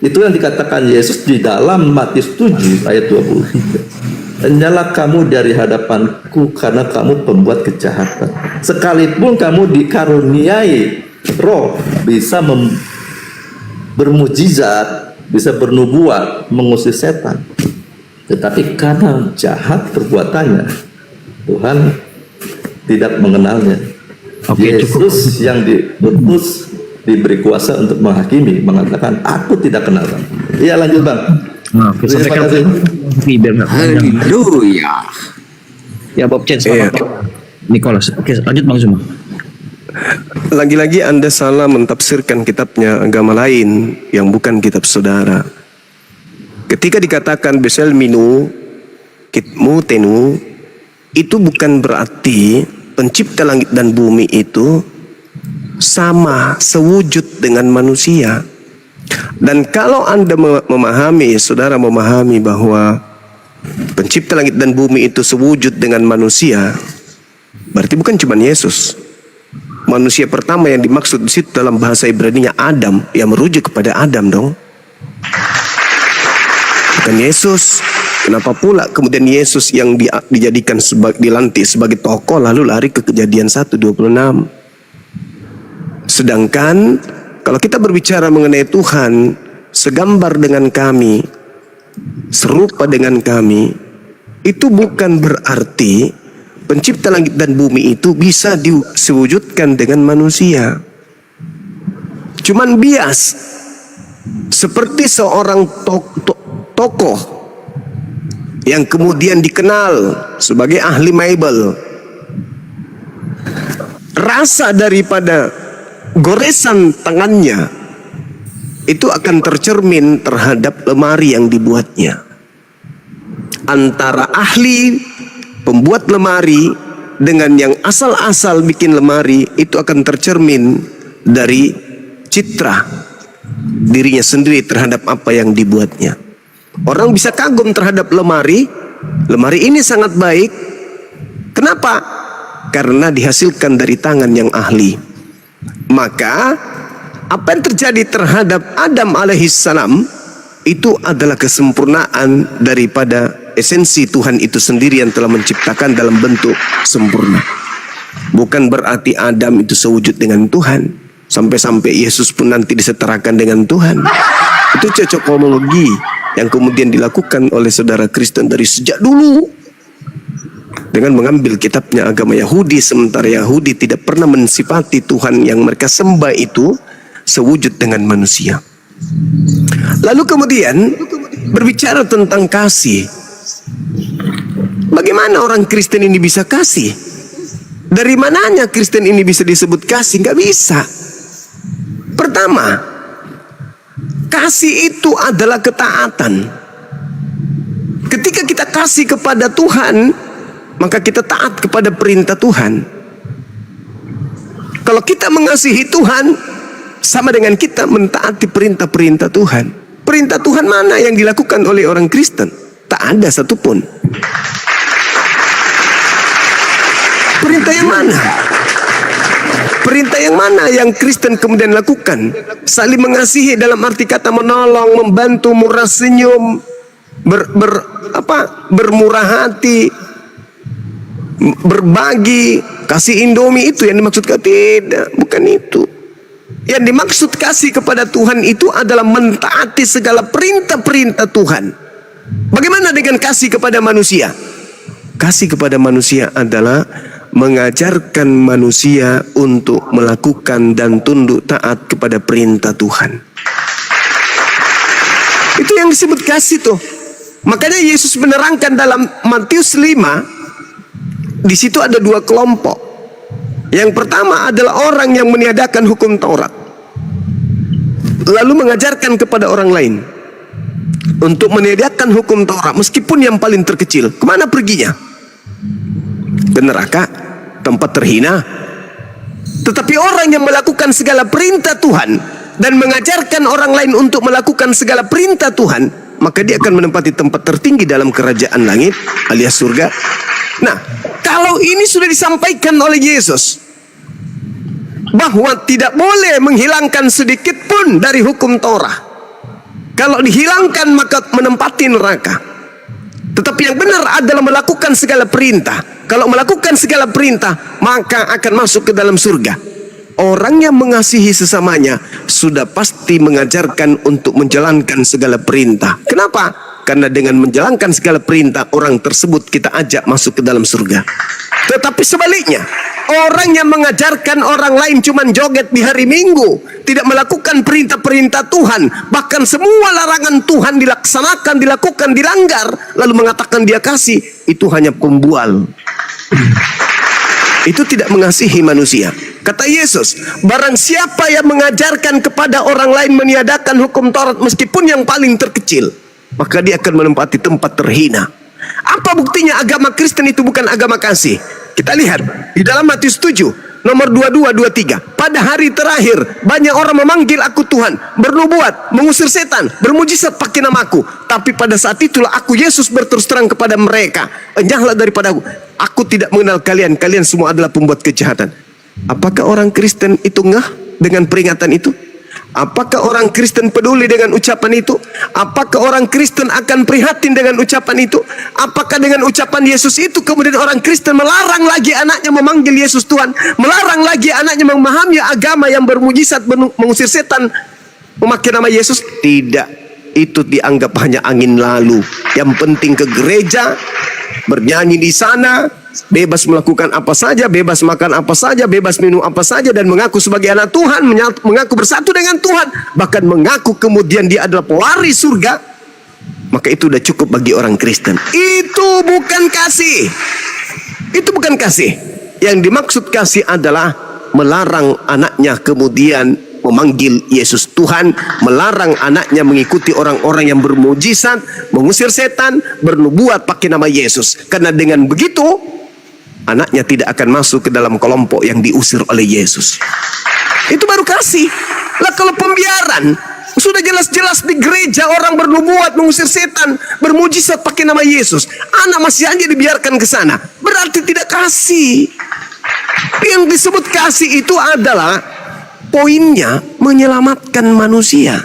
Itu yang dikatakan Yesus di dalam Matius 7 ayat 23. Hendalah kamu dari hadapanku karena kamu pembuat kejahatan. Sekalipun kamu dikaruniai roh, bisa bermujizat, bisa bernubuat, mengusir setan, tetapi karena jahat perbuatannya, Tuhan tidak mengenalnya. Yesus yang diutus diberi kuasa untuk menghakimi, mengatakan aku tidak kenal kamu. Iya, lanjut Bang. Nah, Terima kasih. Haleluya. Ya Bob Chen sama Nicholas. Oke, lanjut Bang Zuma. Lagi-lagi Anda salah mentafsirkan kitabnya agama lain yang bukan kitab saudara. Ketika dikatakan besel minu kitmu tenu, itu bukan berarti pencipta langit dan bumi itu sama sewujud dengan manusia. Dan kalau Anda memahami, saudara memahami bahwa pencipta langit dan bumi itu sewujud dengan manusia, berarti bukan cuma Yesus. Manusia pertama yang dimaksud di situ dalam bahasa Ibrani-nya Adam, yang merujuk kepada Adam dong. Bukan Yesus. Kenapa pula kemudian Yesus yang dijadikan dilantik sebagai tokoh lalu lari ke Kejadian 1:26. Sedangkan kalau kita berbicara mengenai Tuhan segambar dengan kami, serupa dengan kami, itu bukan berarti pencipta langit dan bumi itu bisa diwujudkan dengan manusia. Cuman bias, seperti seorang tokoh yang kemudian dikenal sebagai ahli Mebel. Rasa daripada goresan tangannya itu akan tercermin terhadap lemari yang dibuatnya. Antara ahli pembuat lemari dengan yang asal-asal bikin lemari itu akan tercermin dari citra dirinya sendiri terhadap apa yang dibuatnya. Orang bisa kagum terhadap lemari ini sangat baik. Kenapa? Karena dihasilkan dari tangan yang ahli. Maka apa yang terjadi terhadap Adam alaihissalam itu adalah kesempurnaan daripada esensi Tuhan itu sendiri yang telah menciptakan dalam bentuk sempurna. Bukan berarti Adam itu sewujud dengan Tuhan, sampai-sampai Yesus pun nanti disetarakan dengan Tuhan. Itu cocokologi yang kemudian dilakukan oleh saudara Kristen dari sejak dulu dengan mengambil kitabnya agama Yahudi, sementara Yahudi tidak pernah mensifati Tuhan yang mereka sembah itu sewujud dengan manusia. Lalu kemudian berbicara tentang kasih. Bagaimana orang Kristen ini bisa kasih? Dari mananya Kristen ini bisa disebut kasih? Nggak bisa. Pertama, kasih itu adalah ketaatan. Ketika kita kasih kepada Tuhan, maka kita taat kepada perintah Tuhan. Kalau kita mengasihi Tuhan, sama dengan kita mentaati perintah-perintah Tuhan. Perintah Tuhan mana yang dilakukan oleh orang Kristen? Tak ada satupun. Perintah yang mana? Perintah yang mana yang Kristen kemudian lakukan? Saling mengasihi dalam arti kata menolong, membantu, murah senyum, bermurah hati, berbagi, kasih Indomie, itu yang dimaksudkan? Tidak, bukan itu. Yang dimaksud kasih kepada Tuhan itu adalah mentaati segala perintah-perintah Tuhan. Bagaimana dengan kasih kepada manusia? Kasih kepada manusia adalah mengajarkan manusia untuk melakukan dan tunduk taat kepada perintah Tuhan. Itu yang disebut kasih tuh. Makanya Yesus menerangkan dalam Matius 5 di situ ada dua kelompok. Yang pertama adalah orang yang meniadakan hukum Taurat, lalu mengajarkan kepada orang lain untuk meniadakan hukum Taurat, meskipun yang paling terkecil. Kemana perginya? Ke neraka, tempat terhina. Tetapi orang yang melakukan segala perintah Tuhan dan mengajarkan orang lain untuk melakukan segala perintah Tuhan, maka dia akan menempati tempat tertinggi dalam kerajaan langit alias surga. Nah, kalau ini sudah disampaikan oleh Yesus bahwa tidak boleh menghilangkan sedikit pun dari hukum Torah. Kalau dihilangkan maka menempati neraka. Tetapi yang benar adalah melakukan segala perintah. Kalau melakukan segala perintah, maka akan masuk ke dalam surga. Orang yang mengasihi sesamanya sudah pasti mengajarkan untuk menjalankan segala perintah. Kenapa? Karena dengan menjalankan segala perintah, orang tersebut kita ajak masuk ke dalam surga. Tetapi sebaliknya, orang yang mengajarkan orang lain cuman joget di hari Minggu, tidak melakukan perintah-perintah Tuhan, bahkan semua larangan Tuhan dilakukan, dilanggar, lalu mengatakan dia kasih, itu hanya pembual. Itu tidak mengasihi manusia. Kata Yesus, barang siapa yang mengajarkan kepada orang lain meniadakan hukum Taurat meskipun yang paling terkecil, maka dia akan menempati tempat terhina. Apa buktinya agama Kristen itu bukan agama kasih? Kita lihat di dalam Matius 7 nomor 22-23. Pada hari terakhir banyak orang memanggil aku Tuhan, bernubuat, mengusir setan, bermujizat pakai namaku. Tapi pada saat itulah aku Yesus berterus terang kepada mereka, enyahlah daripadaku, aku tidak mengenal kalian, kalian semua adalah pembuat kejahatan. Apakah orang Kristen itu ngeh dengan peringatan itu? Apakah orang Kristen peduli dengan ucapan itu? Apakah orang Kristen akan prihatin dengan ucapan itu? Apakah dengan ucapan Yesus itu kemudian orang Kristen melarang lagi anaknya memanggil Yesus Tuhan, melarang lagi anaknya memahami agama yang bermujizat, mengusir setan, memakai nama Yesus? Tidak. Itu dianggap hanya angin lalu. Yang penting ke gereja, bernyanyi di sana, bebas melakukan apa saja, bebas makan apa saja, bebas minum apa saja, dan mengaku sebagai anak Tuhan, mengaku bersatu dengan Tuhan, bahkan mengaku kemudian dia adalah pelari surga, maka itu sudah cukup bagi orang Kristen. Itu bukan kasih. Itu bukan kasih. Yang dimaksud kasih adalah melarang anaknya kemudian memanggil Yesus Tuhan, melarang anaknya mengikuti orang-orang yang bermujizat, mengusir setan, bernubuat pakai nama Yesus. Karena dengan begitu anaknya tidak akan masuk ke dalam kelompok yang diusir oleh Yesus. Itu baru kasih. Lah kalau pembiaran, sudah jelas-jelas di gereja orang bernubuat, mengusir setan, bermujizat pakai nama Yesus, anak masih aja dibiarkan ke sana, berarti tidak kasih. Yang disebut kasih itu adalah poinnya menyelamatkan manusia.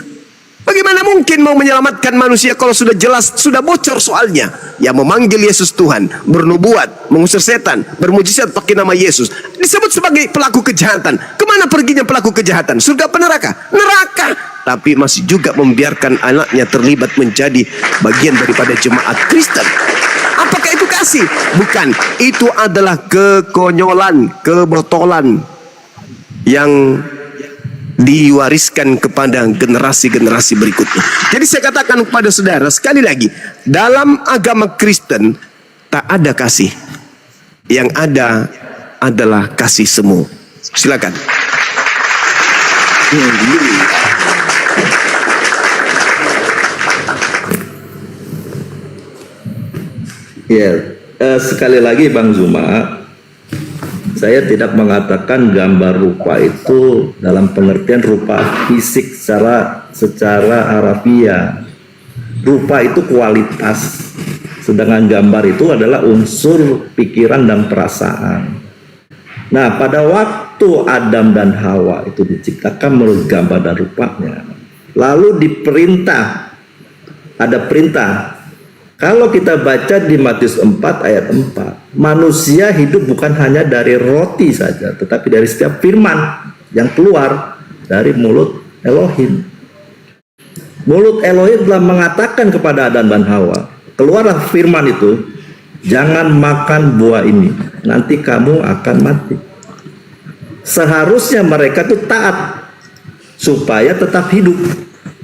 Bagaimana mungkin mau menyelamatkan manusia kalau sudah jelas, sudah bocor soalnya? Yang memanggil Yesus Tuhan, bernubuat, mengusir setan, bermujizat pakai nama Yesus, disebut sebagai pelaku kejahatan. Kemana perginya pelaku kejahatan? Surga apa neraka? Neraka. Tapi masih juga membiarkan anaknya terlibat menjadi bagian daripada jemaat Kristen. Apakah itu kasih? Bukan. Itu adalah kekonyolan, kebotolan yang diwariskan kepada generasi-generasi berikutnya. Jadi saya katakan kepada saudara sekali lagi, dalam agama Kristen tak ada kasih. Yang ada adalah kasih semu. Silakan. Ya, sekali lagi Bang Zuma, saya tidak mengatakan gambar rupa itu dalam pengertian rupa fisik secara harafiah. Rupa itu kualitas, sedangkan gambar itu adalah unsur pikiran dan perasaan. Nah, pada waktu Adam dan Hawa itu diciptakan menurut gambar dan rupanya, lalu diperintah, ada perintah. Kalau kita baca di Matius 4 ayat 4, manusia hidup bukan hanya dari roti saja, tetapi dari setiap firman yang keluar dari mulut Elohim. Mulut Elohim telah mengatakan kepada Adam dan Hawa, keluarlah firman itu, jangan makan buah ini, nanti kamu akan mati. Seharusnya mereka itu taat supaya tetap hidup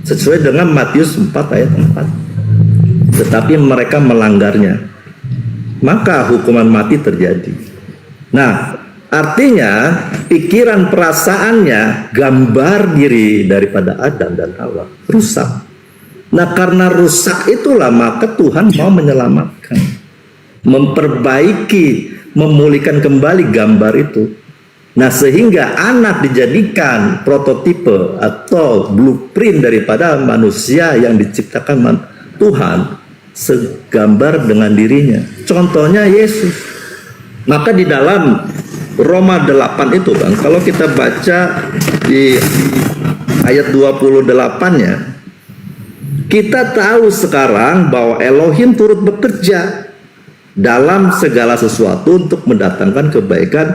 sesuai dengan Matius 4 ayat 4. Tetapi mereka melanggarnya, maka hukuman mati terjadi. Nah, artinya pikiran perasaannya gambar diri daripada Adam dan Hawa rusak. Nah, karena rusak itulah maka Tuhan mau menyelamatkan, memperbaiki, memulihkan kembali gambar itu. Nah, sehingga anak dijadikan prototipe atau blueprint daripada manusia yang diciptakan Tuhan segambar dengan dirinya. Contohnya Yesus. Maka di dalam Roma 8 itu Bang, kalau kita baca di ayat 28-nya, kita tahu sekarang bahwa Elohim turut bekerja dalam segala sesuatu untuk mendatangkan kebaikan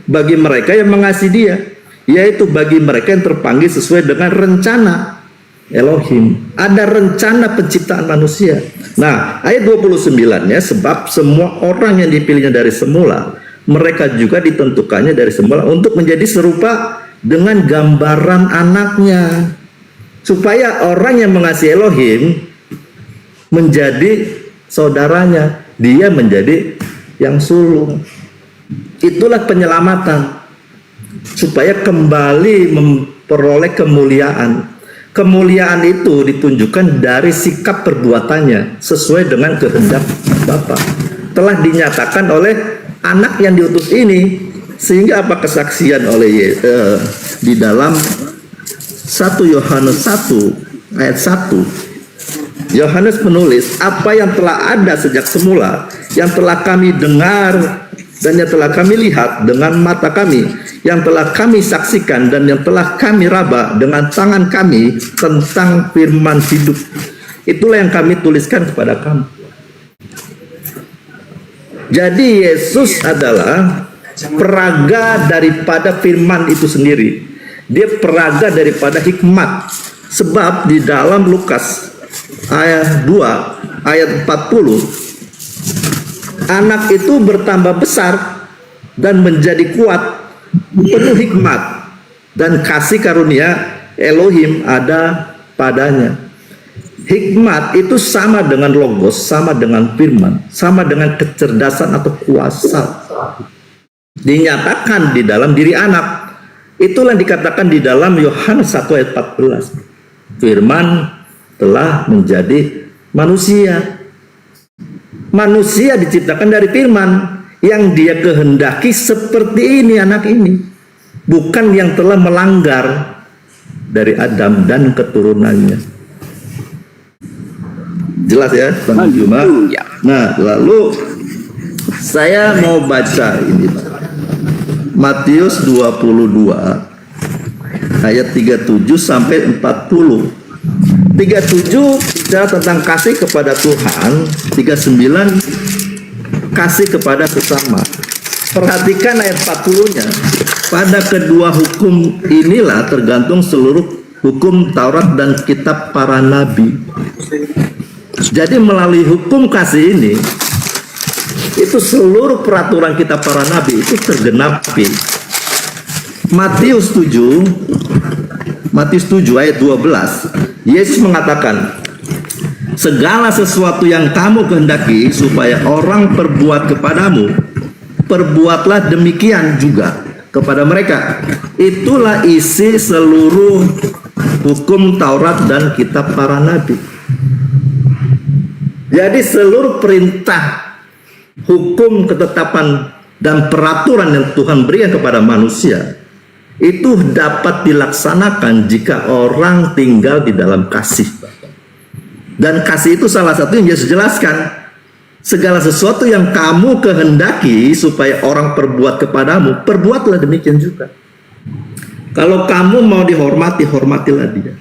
bagi mereka yang mengasihi Dia, yaitu bagi mereka yang terpanggil sesuai dengan rencana Elohim. Ada rencana penciptaan manusia. Nah, ayat 29-nya, sebab semua orang yang dipilihnya dari semula, mereka juga ditentukannya dari semula untuk menjadi serupa dengan gambaran anaknya, supaya orang yang mengasihi Elohim menjadi saudaranya, dia menjadi yang sulung. Itulah penyelamatan, supaya kembali memperoleh kemuliaan. Kemuliaan itu ditunjukkan dari sikap perbuatannya sesuai dengan kehendak Bapa. Telah dinyatakan oleh anak yang diutus ini, sehingga apa kesaksian oleh di dalam 1 Yohanes 1 ayat 1. Yohanes menulis, apa yang telah ada sejak semula, yang telah kami dengar dan yang telah kami lihat dengan mata kami, yang telah kami saksikan dan yang telah kami raba dengan tangan kami tentang firman hidup. Itulah yang kami tuliskan kepada kamu. Jadi Yesus adalah peraga daripada firman itu sendiri. Dia peraga daripada hikmat. Sebab di dalam Lukas ayat 2 ayat 40, anak itu bertambah besar dan menjadi kuat, penuh hikmat, dan kasih karunia Elohim ada padanya. Hikmat itu sama dengan logos, sama dengan firman, sama dengan kecerdasan atau kuasa. Dinyatakan di dalam diri anak. Itulah yang dikatakan di dalam Yohanes 1 ayat 14. Firman telah menjadi manusia. Manusia diciptakan dari firman, yang dia kehendaki seperti ini anak ini, bukan yang telah melanggar dari Adam dan keturunannya. Jelas ya Bang Juma? Nah, lalu saya mau baca ini, Matius 22 ayat 37 sampai 40. 37 bicara tentang kasih kepada Tuhan, 39 kasih kepada sesama. Perhatikan ayat 40-nya. Pada kedua hukum inilah tergantung seluruh hukum Taurat dan kitab para nabi. Jadi melalui hukum kasih ini, itu seluruh peraturan kitab para nabi itu tergenapi. Matius 7 ayat 12, Yesus mengatakan, segala sesuatu yang kamu kehendaki supaya orang perbuat kepadamu, perbuatlah demikian juga kepada mereka. Itulah isi seluruh hukum Taurat dan kitab para nabi. Jadi seluruh perintah, hukum, ketetapan, dan peraturan yang Tuhan berikan kepada manusia itu dapat dilaksanakan jika orang tinggal di dalam kasih. Dan kasih itu salah satu yang Yesus jelaskan. Segala sesuatu yang kamu kehendaki supaya orang perbuat kepadamu, perbuatlah demikian juga. Kalau kamu mau dihormati, hormatilah dia.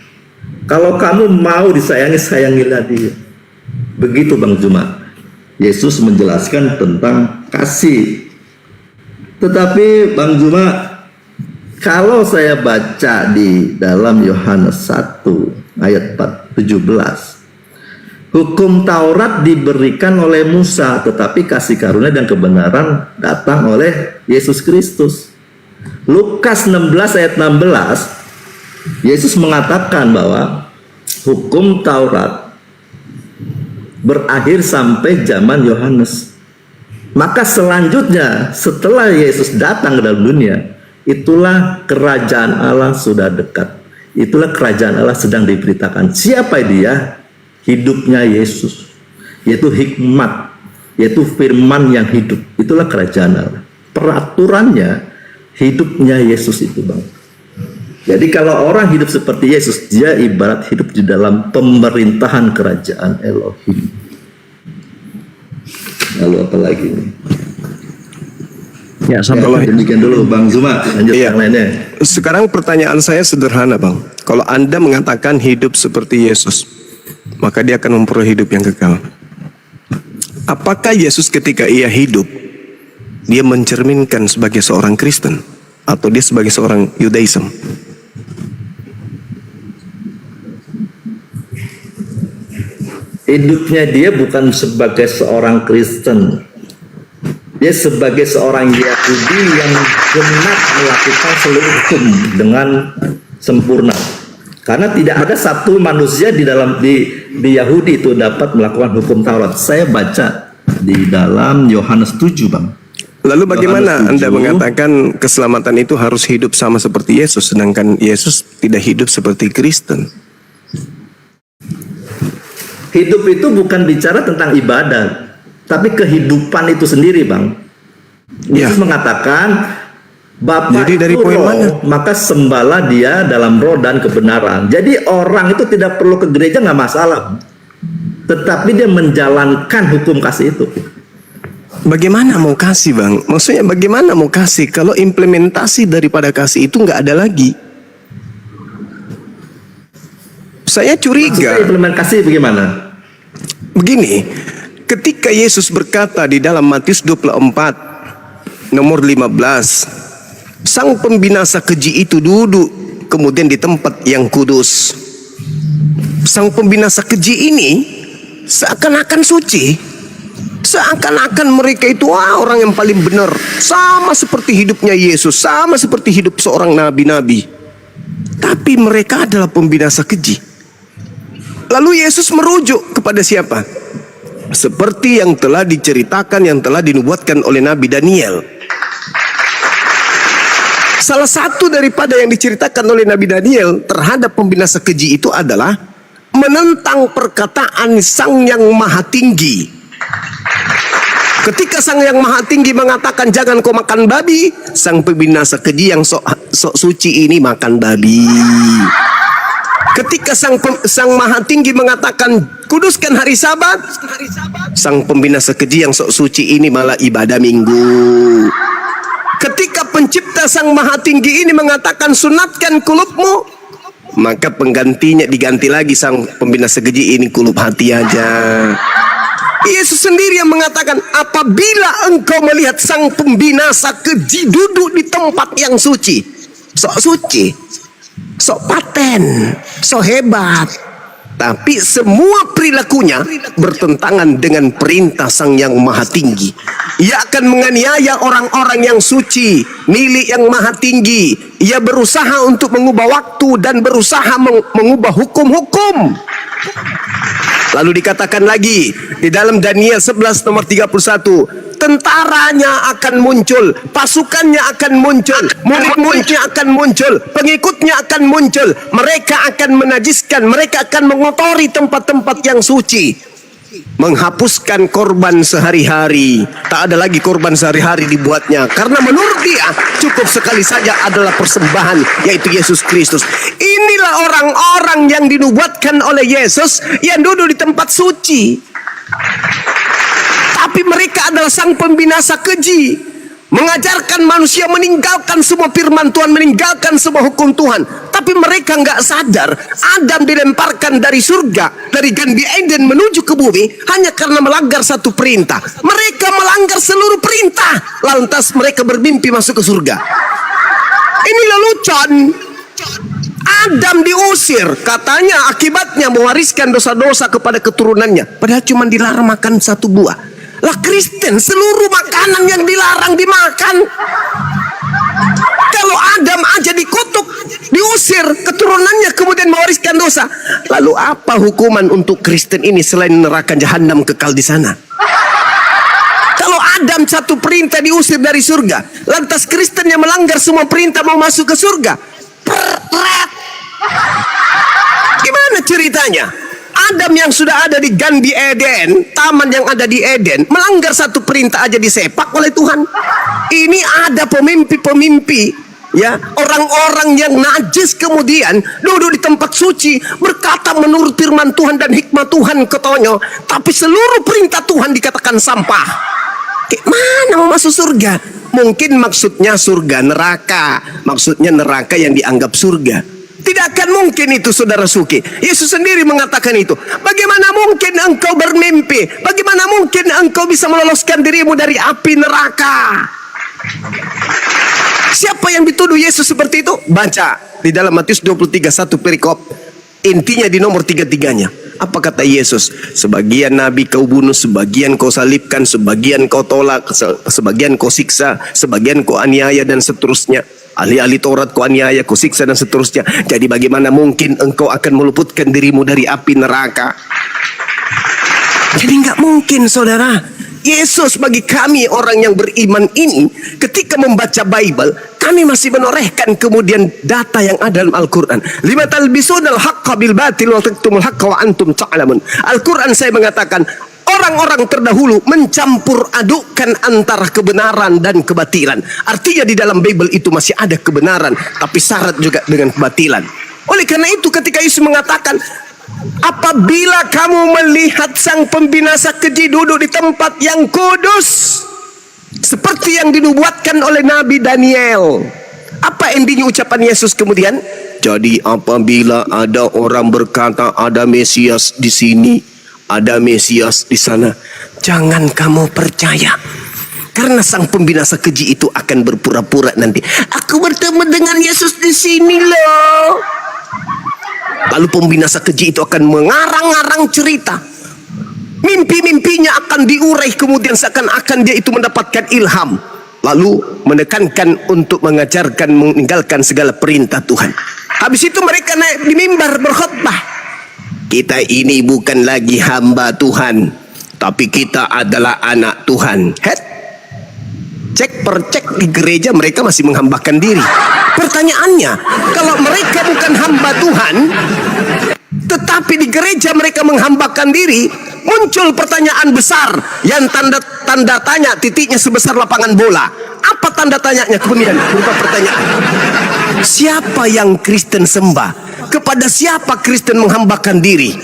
Kalau kamu mau disayangi, sayangilah dia. Begitu Bang Juma. Yesus menjelaskan tentang kasih. Tetapi Bang Juma, kalau saya baca di dalam Yohanes 1 ayat 17, hukum Taurat diberikan oleh Musa, tetapi kasih karunia dan kebenaran datang oleh Yesus Kristus. Lukas 16 ayat 16, Yesus mengatakan bahwa hukum Taurat berakhir sampai zaman Yohanes. Maka selanjutnya setelah Yesus datang ke dalam dunia, itulah kerajaan Allah sudah dekat. Itulah kerajaan Allah sedang diberitakan. Siapa dia? Hidupnya Yesus, yaitu hikmat, yaitu firman yang hidup. Itulah kerajaan Allah. Peraturannya hidupnya Yesus itu, Bang. Jadi kalau orang hidup seperti Yesus, dia ibarat hidup di dalam pemerintahan kerajaan Elohim. Lalu apa lagi nih? Ya, sampai Demikian dulu Bang Zuma, lanjut Iya. yang lainnya. Sekarang pertanyaan saya sederhana, Bang. Kalau Anda mengatakan hidup seperti Yesus, maka dia akan memperoleh hidup yang kekal. Apakah Yesus ketika ia hidup, dia mencerminkan sebagai seorang Kristen atau dia sebagai seorang Yudaism? Hidupnya dia bukan sebagai seorang Kristen, dia sebagai seorang Yahudi yang genap melakukan seluruh hukum dengan sempurna. Karena tidak ada satu manusia di Yahudi itu dapat melakukan hukum Taurat. Saya baca di dalam Yohanes 7, Bang. Lalu bagaimana Yohanes 7. Anda mengatakan keselamatan itu harus hidup sama seperti Yesus, sedangkan Yesus tidak hidup seperti Kristen? Hidup itu bukan bicara tentang ibadah, tapi kehidupan itu sendiri, Bang. Ya. Yesus mengatakan, Bapa Jadi dari itu poin roh, mana? maka sembahlah dia dalam roh dan kebenaran. Jadi orang itu tidak perlu ke gereja, nggak masalah, tetapi dia menjalankan hukum kasih itu. Bagaimana mau kasih, Bang? Maksudnya bagaimana mau kasih kalau implementasi daripada kasih itu nggak ada lagi? Saya curiga. Maksudnya implementasi bagaimana? Begini, ketika Yesus berkata di dalam Matius 24 nomor 15, sang pembinasa keji itu duduk kemudian di tempat yang kudus. Sang pembinasa keji ini seakan-akan suci, seakan-akan mereka itu orang yang paling benar, sama seperti hidupnya Yesus, sama seperti hidup seorang nabi-nabi. Tapi mereka adalah pembinasa keji. Lalu Yesus merujuk kepada siapa? Seperti yang telah diceritakan, yang telah dinubuatkan oleh Nabi Daniel. Salah satu daripada yang diceritakan oleh Nabi Daniel terhadap pembinasa keji itu adalah menentang perkataan Sang Yang Maha Tinggi. Ketika Sang Yang Maha Tinggi mengatakan jangan kau makan babi, sang pembinasa keji yang sok suci ini makan babi. Ketika sang Maha Tinggi mengatakan kuduskan hari Sabat, sang pembinasa keji yang sok suci ini malah ibadah minggu. Ketika pencipta sang Maha Tinggi ini mengatakan sunatkan kulupmu, maka penggantinya diganti lagi sang pembinasa keji ini kulup hati aja. Yesus sendiri yang mengatakan apabila engkau melihat sang pembinasa keji duduk di tempat yang suci, sok suci, sok paten, sok hebat, tapi semua perilakunya bertentangan dengan perintah Sang Yang Maha Tinggi. Ia akan menganiaya orang-orang yang suci, milik Yang Maha Tinggi. Ia berusaha untuk mengubah waktu dan berusaha mengubah hukum-hukum. Lalu dikatakan lagi di dalam Daniel 11 nomor 31, tentaranya akan muncul, pasukannya akan muncul, murid-muridnya akan muncul, pengikutnya akan muncul. Mereka akan menajiskan, mereka akan mengotori tempat-tempat yang suci, menghapuskan korban sehari-hari. Tak ada lagi korban sehari-hari dibuatnya, karena menurut dia cukup sekali saja adalah persembahan, yaitu Yesus Kristus. Inilah orang-orang yang dinubuatkan oleh Yesus yang duduk di tempat suci. Tapi mereka adalah sang pembinasa keji, mengajarkan manusia meninggalkan semua firman Tuhan, meninggalkan semua hukum Tuhan. Tapi mereka nggak sadar Adam dilemparkan dari surga, dari Gan Eden menuju ke bumi hanya karena melanggar satu perintah. Mereka melanggar seluruh perintah, lantas mereka bermimpi masuk ke surga. Ini lelucon. Adam diusir, katanya akibatnya mewariskan dosa-dosa kepada keturunannya, padahal cuma dilarang makan satu buah. Lah Kristen seluruh makanan yang dilarang dimakan. Kalau Adam aja dikutuk, diusir, keturunannya kemudian mewariskan dosa, lalu apa hukuman untuk Kristen ini selain neraka jahanam kekal di sana? Kalau Adam satu perintah diusir dari surga. Lantas Kristen yang melanggar semua perintah mau masuk ke surga. Peret. Gimana ceritanya? Adam yang sudah ada di Gandi Eden, taman yang ada di Eden, melanggar satu perintah aja disepak oleh Tuhan. Ini ada pemimpi-pemimpi, ya, orang-orang yang najis kemudian duduk di tempat suci berkata menurut firman Tuhan dan hikmat Tuhan ketonyo, tapi seluruh perintah Tuhan dikatakan sampah. Mana mau masuk surga? Mungkin maksudnya surga neraka, maksudnya neraka yang dianggap surga. Tidak akan mungkin itu, saudara Suki. Yesus sendiri mengatakan itu. Bagaimana mungkin engkau bermimpi? Bagaimana mungkin engkau bisa meloloskan dirimu dari api neraka? Siapa yang dituduh Yesus seperti itu? Baca di dalam Matius 23:1 perikop. Intinya di nomor 3-3-nya. Apa kata Yesus? Sebagian nabi kau bunuh, sebagian kau salibkan, sebagian kau tolak, sebagian kau siksa, sebagian kau aniaya, dan seterusnya. Ahli-ahli Taurat kau aniaya, kau siksa, dan seterusnya. Jadi bagaimana mungkin engkau akan meluputkan dirimu dari api neraka? Jadi nggak mungkin, saudara. Yesus bagi kami orang yang beriman ini, ketika membaca Bible, kami masih menorehkan kemudian data yang ada dalam Al-Quran. Lima talbisunal haqqa bil batil wa taktumul haqqa wa antum ta'lamun. Al-Quran saya mengatakan, orang-orang terdahulu mencampur adukkan antara kebenaran dan kebatilan. Artinya di dalam Bible itu masih ada kebenaran, tapi syarat juga dengan kebatilan. Oleh karena itu ketika Yesus mengatakan, apabila kamu melihat sang pembinasa keji duduk di tempat yang kudus, seperti yang dinubuatkan oleh Nabi Daniel. Apa endingnya ucapan Yesus kemudian? Jadi apabila ada orang berkata ada Mesias di sini, ada Mesias di sana, jangan kamu percaya. Karena sang pembinasa keji itu akan berpura-pura nanti, aku bertemu dengan Yesus di sini loh. Lalu pembinasa keji itu akan mengarang-arang cerita. Mimpi-mimpinya akan diurai kemudian seakan-akan dia itu mendapatkan ilham. Lalu menekankan untuk mengajarkan, meninggalkan segala perintah Tuhan. Habis itu mereka naik di mimbar berkhutbah. Kita ini bukan lagi hamba Tuhan, tapi kita adalah anak Tuhan. Cek per cek di gereja mereka masih menghambakan diri. Pertanyaannya, kalau mereka bukan hamba Tuhan, tetapi di gereja mereka menghambakan diri, muncul pertanyaan besar yang tanda tanya titiknya sebesar lapangan bola. Apa tanda tanyanya kemudian? Berupa pertanyaan. Siapa yang Kristen sembah? Kepada siapa Kristen menghambakan diri?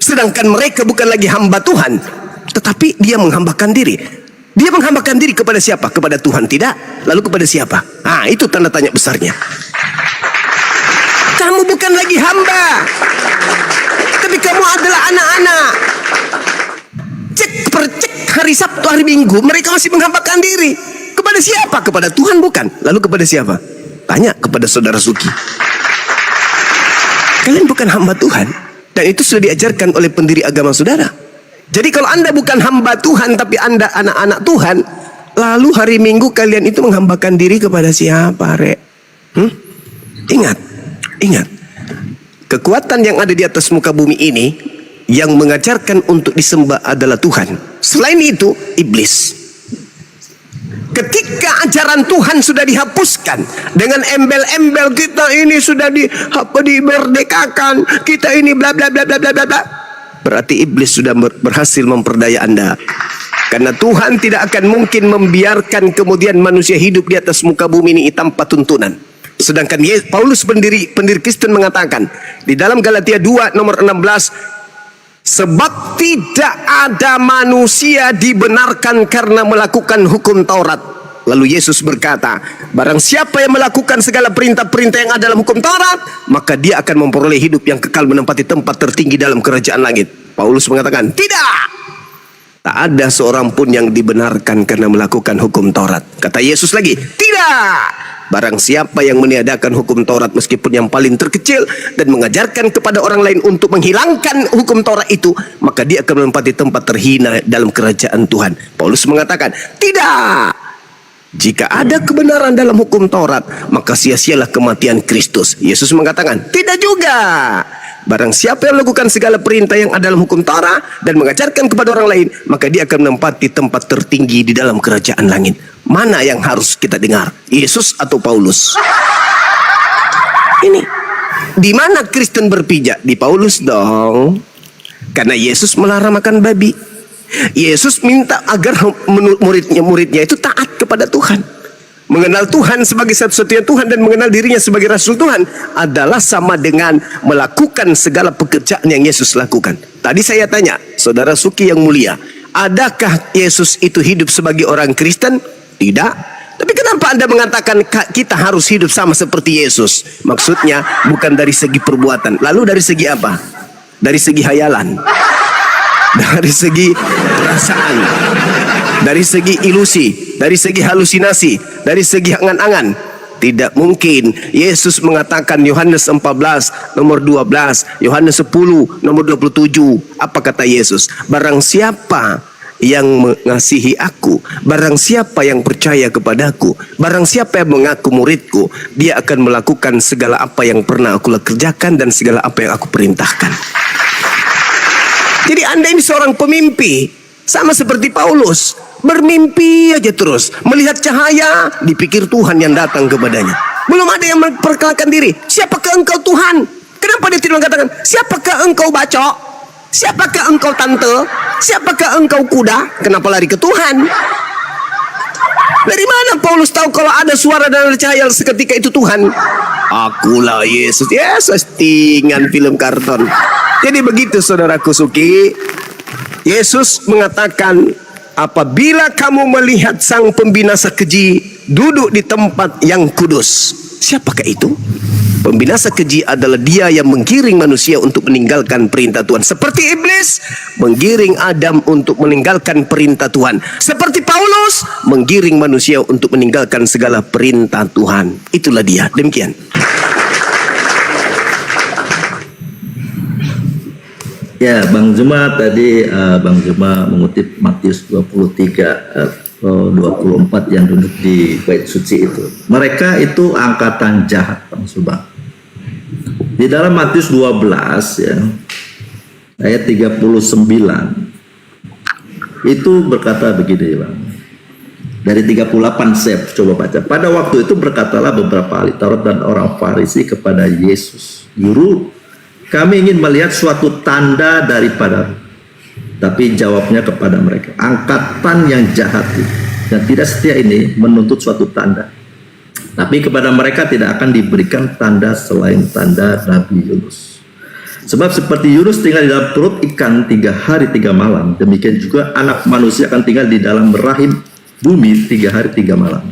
Sedangkan mereka bukan lagi hamba Tuhan, tetapi dia menghambakan diri. Dia menghambakan diri kepada siapa? Kepada Tuhan tidak? Lalu kepada siapa? Ah, itu tanda tanya besarnya. Kamu bukan lagi hamba, tapi kamu adalah anak-anak. Cek per cek hari Sabtu, hari Minggu, mereka masih menghambakan diri. Kepada siapa? Kepada Tuhan bukan? Lalu kepada siapa? Tanya kepada saudara Suki. Kalian bukan hamba Tuhan, dan itu sudah diajarkan oleh pendiri agama saudara. Jadi kalau Anda bukan hamba Tuhan, tapi Anda anak-anak Tuhan, lalu hari Minggu kalian itu menghambakan diri kepada siapa, Rek? Ingat. Kekuatan yang ada di atas muka bumi ini, yang mengajarkan untuk disembah adalah Tuhan. Selain itu, iblis. Ketika ajaran Tuhan sudah dihapuskan dengan embel-embel kita ini sudah dimerdekakan, kita ini bla bla bla bla bla bla, berarti iblis sudah berhasil memperdaya Anda. Karena Tuhan tidak akan mungkin membiarkan kemudian manusia hidup di atas muka bumi ini tanpa tuntunan. Sedangkan Paulus pendiri Kristen mengatakan di dalam Galatia 2 nomor 16, sebab tidak ada manusia dibenarkan karena melakukan hukum Taurat. Lalu Yesus berkata, barang siapa yang melakukan segala perintah-perintah yang ada dalam hukum Taurat, maka dia akan memperoleh hidup yang kekal menempati tempat tertinggi dalam kerajaan langit. Paulus mengatakan, tidak. Tak ada seorang pun yang dibenarkan karena melakukan hukum Taurat. Kata Yesus lagi, tidak. Barang siapa yang meniadakan hukum Taurat meskipun yang paling terkecil dan mengajarkan kepada orang lain untuk menghilangkan hukum Taurat itu, maka dia akan menempati tempat terhina dalam kerajaan Tuhan. Paulus mengatakan, tidak. Jika ada kebenaran dalam hukum Taurat, maka sia-sialah kematian Kristus. Yesus mengatakan, tidak juga. Barang siapa yang melakukan segala perintah yang ada dalam hukum Taurat dan mengajarkan kepada orang lain, maka dia akan menempati tempat tertinggi di dalam kerajaan langit. Mana yang harus kita dengar? Yesus atau Paulus? Ini. Di mana Kristen berpijak? Di Paulus dong. Karena Yesus melarang makan babi. Yesus minta agar muridnya itu taat kepada Tuhan. Mengenal Tuhan sebagai satu-satunya Tuhan dan mengenal dirinya sebagai Rasul Tuhan adalah sama dengan melakukan segala pekerjaan yang Yesus lakukan. Tadi saya tanya, Saudara Suki yang mulia, adakah Yesus itu hidup sebagai orang Kristen? Tidak. Tapi kenapa Anda mengatakan kita harus hidup sama seperti Yesus? Maksudnya bukan dari segi perbuatan. Lalu dari segi apa? Dari segi hayalan. Dari segi perasaan, dari segi ilusi, dari segi halusinasi, dari segi angan-angan. Tidak mungkin. Yesus mengatakan Yohanes 14 nomor 12, Yohanes 10 nomor 27. Apa kata Yesus? Barang siapa yang mengasihi aku, barang siapa yang percaya kepadaku, barang siapa yang mengaku muridku, dia akan melakukan segala apa yang pernah aku kerjakan dan segala apa yang aku perintahkan. Jadi Anda ini seorang pemimpi, sama seperti Paulus, bermimpi aja terus, melihat cahaya, dipikir Tuhan yang datang kepadanya. Belum ada yang memperkenalkan diri. Siapakah engkau Tuhan? Kenapa dia tidak mengatakan, siapakah engkau bacok? Siapakah engkau tante? Siapakah engkau kuda? Kenapa lari ke Tuhan? Dari mana Paulus tahu kalau ada suara dan ada cahaya seketika itu Tuhan? Akulah Yesus. Yesus tingan film karton. Jadi begitu saudaraku Suki, Yesus mengatakan, apabila kamu melihat sang pembinasa keji duduk di tempat yang kudus. Siapakah itu? Pembinasa keji adalah dia yang menggiring manusia untuk meninggalkan perintah Tuhan. Seperti iblis menggiring Adam untuk meninggalkan perintah Tuhan. Seperti Paulus menggiring manusia untuk meninggalkan segala perintah Tuhan. Itulah dia. Demikian. Ya, Bang Juma tadi Bang Juma mengutip Matius 23 atau 24 yang duduk di bait suci itu. Mereka itu angkatan jahat, Bang Subang. Di dalam Matius 12 ya, ayat 39 itu berkata begini, Bang. Dari 38 saya coba baca. Pada waktu itu berkatalah beberapa ahli Taurat dan orang Farisi kepada Yesus, "Guru, kami ingin melihat suatu tanda daripada." Tapi jawabnya kepada mereka, angkatan yang jahat dan tidak setia ini menuntut suatu tanda. Tapi kepada mereka tidak akan diberikan tanda selain tanda Nabi Yunus. Sebab seperti Yunus tinggal di dalam perut ikan 3 hari 3 malam, demikian juga anak manusia akan tinggal di dalam rahim bumi 3 hari 3 malam.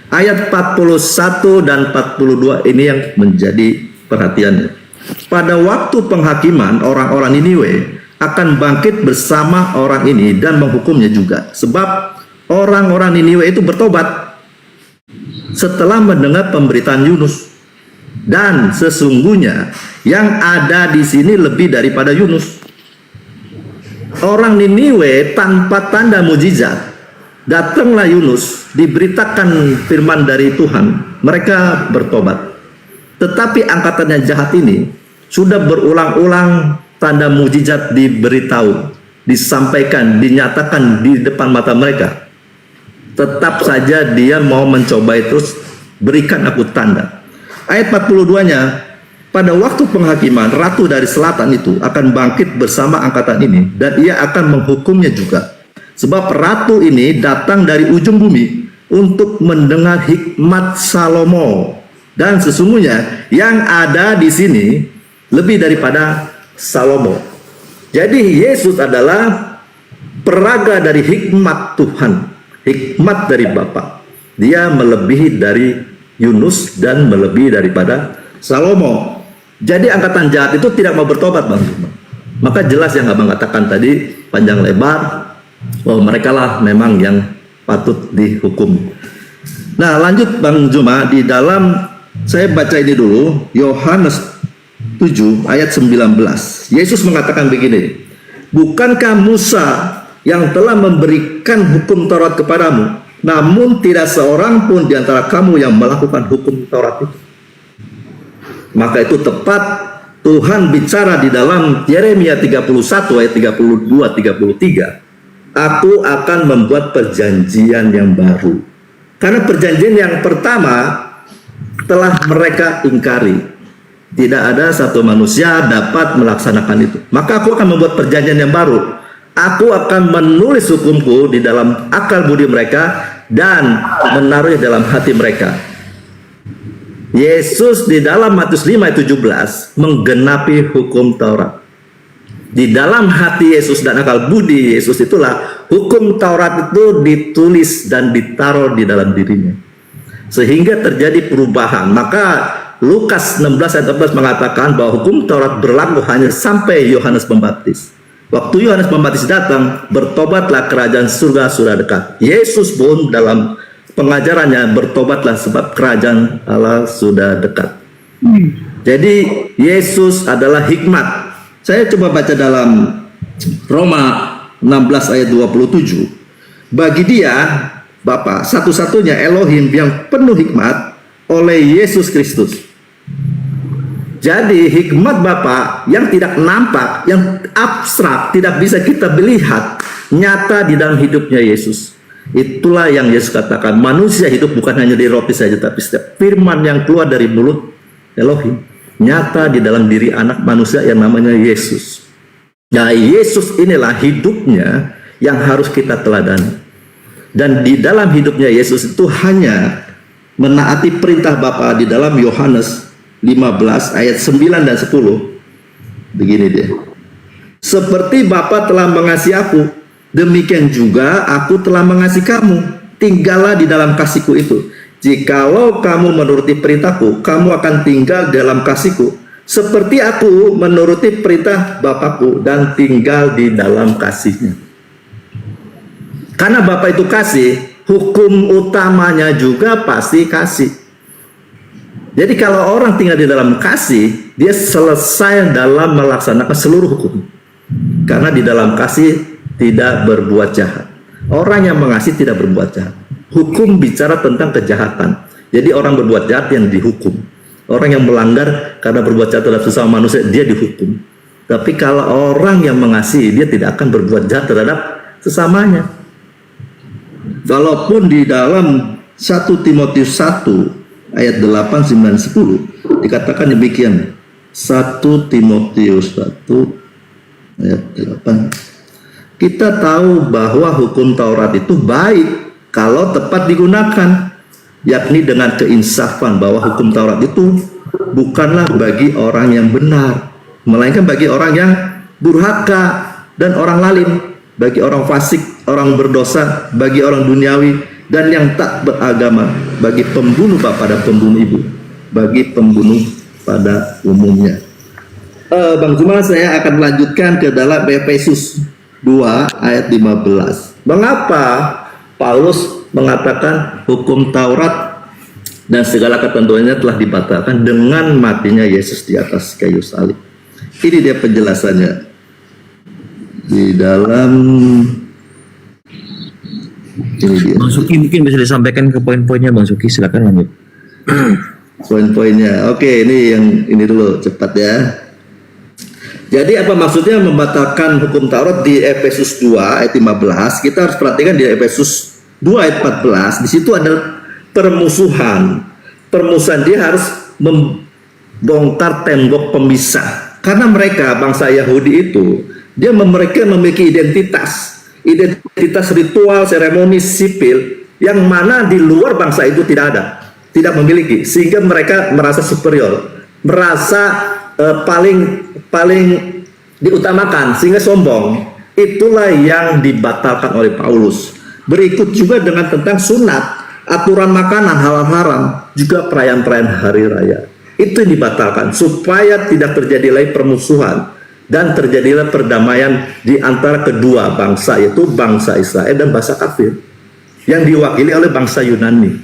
Ayat 41 dan 42 ini yang menjadi perhatiannya. Pada waktu penghakiman, orang-orang Niniwe akan bangkit bersama orang ini dan menghukumnya juga. Sebab orang-orang Niniwe itu bertobat setelah mendengar pemberitaan Yunus. Dan sesungguhnya yang ada di sini lebih daripada Yunus. Orang Niniwe tanpa tanda mujizat, datanglah Yunus, diberitakan firman dari Tuhan, mereka bertobat. Tetapi angkatan yang jahat ini sudah berulang-ulang tanda mujizat diberitahu, disampaikan, dinyatakan di depan mata mereka. Tetap saja dia mau mencoba terus, berikan aku tanda. Ayat 42-nya, pada waktu penghakiman, ratu dari selatan itu akan bangkit bersama angkatan ini, dan ia akan menghukumnya juga. Sebab ratu ini datang dari ujung bumi untuk mendengar hikmat Salomo. Dan sesungguhnya yang ada di sini lebih daripada Salomo. Jadi Yesus adalah peraga dari hikmat Tuhan, hikmat dari Bapa. Dia melebihi dari Yunus dan melebihi daripada Salomo. Jadi angkatan jahat itu tidak mau bertobat, Bang Juma. Maka jelas yang Abang katakan tadi panjang lebar, bahwa mereka lah memang yang patut dihukum. Nah, lanjut Bang Juma, di dalam saya baca ini dulu, Yohanes 7 ayat 19. Yesus mengatakan begini, bukankah Musa yang telah memberikan hukum Taurat kepadamu, namun tidak seorang pun di antara kamu yang melakukan hukum Taurat itu. Maka itu tepat Tuhan bicara di dalam Yeremia 31 ayat 32-33, aku akan membuat perjanjian yang baru. Karena perjanjian yang pertama telah mereka ingkari. Tidak ada satu manusia dapat melaksanakan itu. Maka aku akan membuat perjanjian yang baru. Aku akan menulis hukumku di dalam akal budi mereka dan menaruhnya dalam hati mereka. Yesus di dalam Matius 5 ayat 17 menggenapi hukum Taurat. Di dalam hati Yesus dan akal budi Yesus itulah hukum Taurat itu ditulis dan ditaruh di dalam dirinya. Sehingga terjadi perubahan. Maka Lukas 16 ayat 14 mengatakan bahwa hukum Taurat berlaku hanya sampai Yohanes Pembaptis. Waktu Yohanes Pembaptis datang, bertobatlah, kerajaan surga sudah dekat. Yesus pun dalam pengajarannya, bertobatlah sebab kerajaan Allah sudah dekat. Jadi Yesus adalah hikmat. Saya coba baca dalam Roma 16 ayat 27. Bagi dia, Bapa, satu-satunya Elohim yang penuh hikmat oleh Yesus Kristus. Jadi hikmat Bapa yang tidak nampak, yang abstrak, tidak bisa kita lihat, nyata di dalam hidupnya Yesus. Itulah yang Yesus katakan, manusia hidup bukan hanya dari roti saja, tapi setiap firman yang keluar dari mulut Elohim, nyata di dalam diri anak manusia yang namanya Yesus. Nah, Yesus inilah hidupnya yang harus kita teladani. Dan di dalam hidupnya Yesus itu hanya menaati perintah Bapa di dalam Yohanes 15 ayat 9 dan 10. Begini dia. Seperti Bapa telah mengasihi aku, demikian juga aku telah mengasihi kamu. Tinggallah di dalam kasihku itu. Jikalau kamu menuruti perintahku, kamu akan tinggal dalam kasihku. Seperti aku menuruti perintah Bapakku dan tinggal di dalam kasihnya. Karena Bapa itu kasih, hukum utamanya juga pasti kasih. Jadi kalau orang tinggal di dalam kasih, dia selesai dalam melaksanakan seluruh hukum. Karena di dalam kasih tidak berbuat jahat. Orang yang mengasihi tidak berbuat jahat. Hukum bicara tentang kejahatan. Jadi orang berbuat jahat yang dihukum. Orang yang melanggar karena berbuat jahat terhadap sesama manusia, dia dihukum. Tapi kalau orang yang mengasihi, dia tidak akan berbuat jahat terhadap sesamanya. Walaupun di dalam 1 Timotius 1 ayat 8, 9, 10 dikatakan demikian. 1 Timotius 1 ayat 8. Kita tahu bahwa hukum Taurat itu baik kalau tepat digunakan, yakni dengan keinsafan, bahwa hukum Taurat itu bukanlah bagi orang yang benar, melainkan bagi orang yang durhaka dan orang lalim, bagi orang fasik, orang berdosa, bagi orang duniawi, dan yang tak beragama, bagi pembunuh bapak dan pembunuh ibu, bagi pembunuh pada umumnya. Bang Zuma, saya akan melanjutkan ke dalam Efesus 2 ayat 15. Mengapa Paulus mengatakan hukum Taurat dan segala ketentuannya telah dibatalkan dengan matinya Yesus di atas kayu salib? Ini dia penjelasannya di dalam ini dia. Bang Suki mungkin bisa disampaikan ke poin-poinnya, Bang Suki, silakan lanjut. Poin-poinnya. Oke, ini yang ini dulu, cepat ya. Jadi apa maksudnya membatalkan hukum Taurat di Efesus 2 ayat 15? Kita harus perhatikan di Efesus 2 ayat 14. Di situ ada permusuhan. Permusuhan, dia harus membongkar tembok pemisah. Karena mereka bangsa Yahudi itu, mereka memiliki identitas ritual, seremoni, sipil yang mana di luar bangsa itu tidak ada, tidak memiliki, sehingga mereka merasa superior, merasa paling diutamakan, sehingga sombong. Itulah yang dibatalkan oleh Paulus. Berikut juga dengan tentang sunat, aturan makanan halal haram, juga perayaan-perayaan hari raya. Itu yang dibatalkan supaya tidak terjadi lagi permusuhan dan terjadilah perdamaian di antara kedua bangsa, yaitu bangsa Israel dan bangsa kafir yang diwakili oleh bangsa Yunani.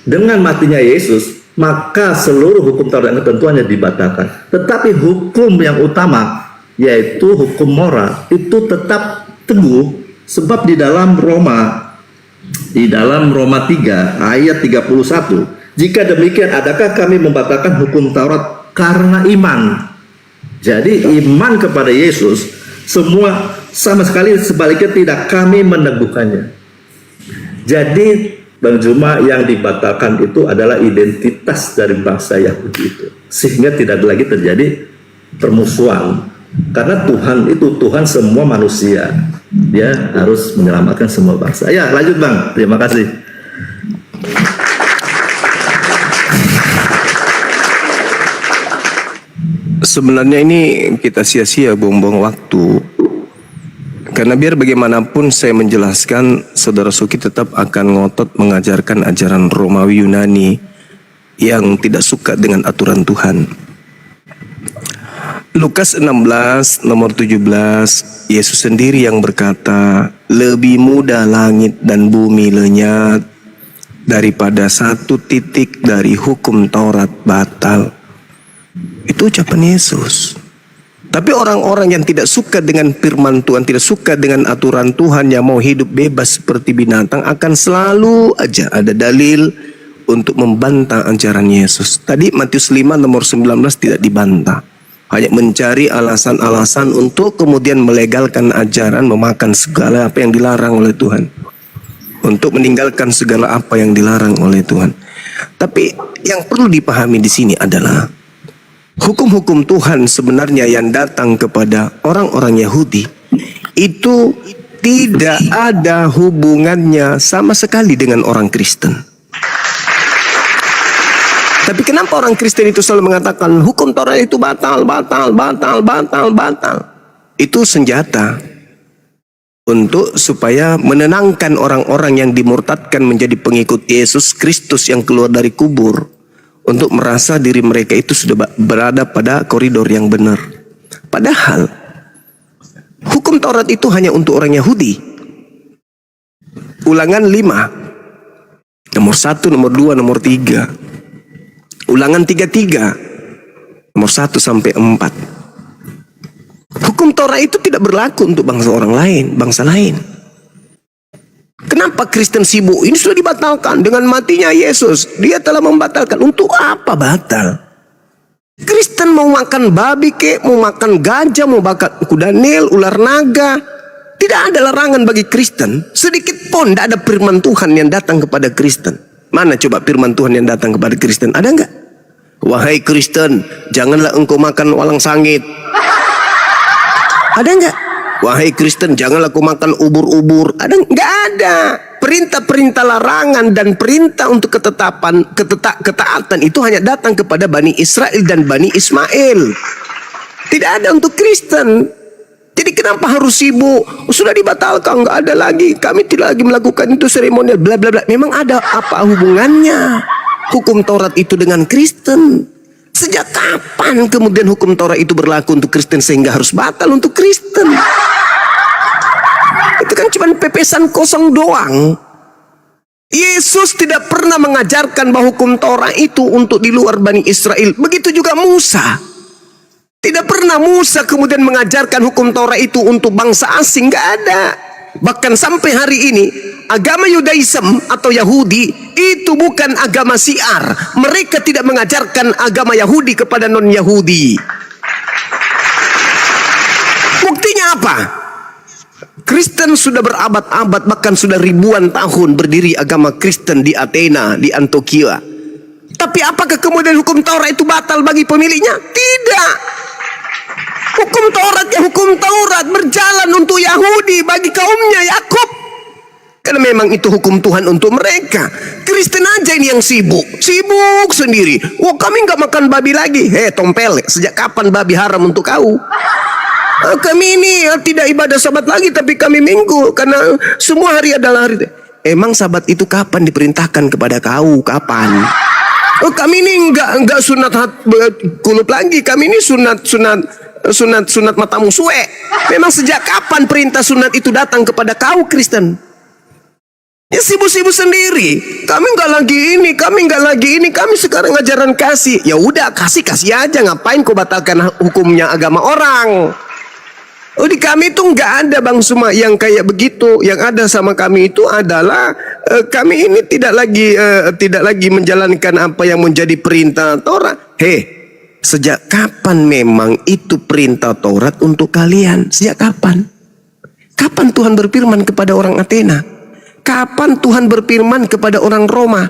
Dengan matinya Yesus, maka seluruh hukum Taurat dan ketentuannya dibatalkan. Tetapi hukum yang utama, yaitu hukum moral, itu tetap teguh, sebab di dalam Roma 3 ayat 31, jika demikian adakah kami membatalkan hukum Taurat karena iman. Jadi iman kepada Yesus semua sama sekali sebaliknya tidak kami meneguhkannya. Jadi Bang Juma, yang dibatalkan itu adalah identitas dari bangsa Yahudi itu, sehingga tidak lagi terjadi permusuhan. Karena Tuhan itu Tuhan semua manusia, Dia harus menyelamatkan semua bangsa. Ya, lanjut Bang, terima kasih. Sebenarnya ini kita sia-sia buang-buang waktu. Karena biar bagaimanapun saya menjelaskan, Saudara Suki tetap akan ngotot mengajarkan ajaran Romawi Yunani yang tidak suka dengan aturan Tuhan. Lukas 16 nomor 17, Yesus sendiri yang berkata, lebih mudah langit dan bumi lenyat daripada satu titik dari hukum Taurat batal. Itu ucapan Yesus. Tapi orang-orang yang tidak suka dengan firman Tuhan, tidak suka dengan aturan Tuhan, yang mau hidup bebas seperti binatang, akan selalu aja ada dalil untuk membantah ajaran Yesus. Tadi Matius 5 nomor 19 tidak dibantah. Hanya mencari alasan-alasan untuk kemudian melegalkan ajaran memakan segala apa yang dilarang oleh Tuhan. Untuk meninggalkan segala apa yang dilarang oleh Tuhan. Tapi yang perlu dipahami di sini adalah hukum-hukum Tuhan sebenarnya yang datang kepada orang-orang Yahudi itu tidak ada hubungannya sama sekali dengan orang Kristen. Tapi kenapa orang Kristen itu selalu mengatakan hukum Taurat itu batal? Itu senjata untuk supaya menenangkan orang-orang yang dimurtadkan menjadi pengikut Yesus Kristus yang keluar dari kubur, untuk merasa diri mereka itu sudah berada pada koridor yang benar. Padahal hukum Taurat itu hanya untuk orang Yahudi. Ulangan 5 nomor 1, nomor 2, nomor 3. Ulangan 33 nomor 1 sampai 4. Hukum Taurat itu tidak berlaku untuk bangsa orang lain, bangsa lain. Kenapa Kristen sibuk? Ini sudah dibatalkan dengan matinya Yesus. Dia telah membatalkan. Untuk apa batal? Kristen mau makan babi kek, mau makan gajah, mau makan kuda nil, ular naga. Tidak ada larangan bagi Kristen. Sedikit pun tidak ada firman Tuhan yang datang kepada Kristen. Mana coba firman Tuhan yang datang kepada Kristen? Ada enggak? Wahai Kristen, janganlah engkau makan walang sangit. Ada enggak? Wahai Kristen, janganlah kau makan ubur-ubur. Ada? Enggak ada. Perintah-perintah larangan dan perintah untuk ketaatan itu hanya datang kepada Bani Israel dan Bani Ismail. Tidak ada untuk Kristen. Jadi kenapa harus sibuk? Sudah dibatalkan, enggak ada lagi. Kami tidak lagi melakukan itu seremonial, bla bla bla. Memang ada apa hubungannya hukum Taurat itu dengan Kristen? Sejak kapan kemudian hukum Taurat itu berlaku untuk Kristen sehingga harus batal untuk Kristen? Itu kan cuma pepesan kosong doang. Yesus tidak pernah mengajarkan bahwa hukum Taurat itu untuk di luar Bani Israel. Begitu juga Musa. Tidak pernah Musa kemudian mengajarkan hukum Taurat itu untuk bangsa asing. Gak ada. Bahkan sampai hari ini agama Yudaism atau Yahudi itu bukan agama syiar. Mereka tidak mengajarkan agama Yahudi kepada non-Yahudi. Buktinya apa? Kristen sudah berabad-abad, bahkan sudah ribuan tahun berdiri agama Kristen di Athena, di Antioquia. Tapi apakah kemudian hukum Taurat itu batal bagi pemiliknya? Tidak. Hukum Taurat berjalan untuk Yahudi, bagi kaumnya Yakub. Karena memang itu hukum Tuhan untuk mereka. Kristen aja ini yang sibuk sendiri. Wah, kami nggak makan babi lagi. Tompel, sejak kapan babi haram untuk kau? Kami ini tidak ibadah sabat lagi, tapi kami minggu karena semua hari adalah hari. Emang sabat itu kapan diperintahkan kepada kau? Kapan? Kami ini enggak sunat kulub lagi. Kami ini sunat matamu suwe. Memang sejak kapan perintah sunat itu datang kepada kau Kristen? Ya sibuk-sibuk sendiri. Kami enggak lagi ini. Kami sekarang ajaran kasih. Ya udah kasih aja. Ngapain kau batalkan hukumnya agama orang? Oh, di kami itu enggak ada Bang Suma yang kayak begitu. Yang ada sama kami itu adalah kami ini tidak lagi menjalankan apa yang menjadi perintah Taurat. Sejak kapan memang itu perintah Taurat untuk kalian? Sejak kapan? Kapan Tuhan berfirman kepada orang Athena? Kapan Tuhan berfirman kepada orang Roma?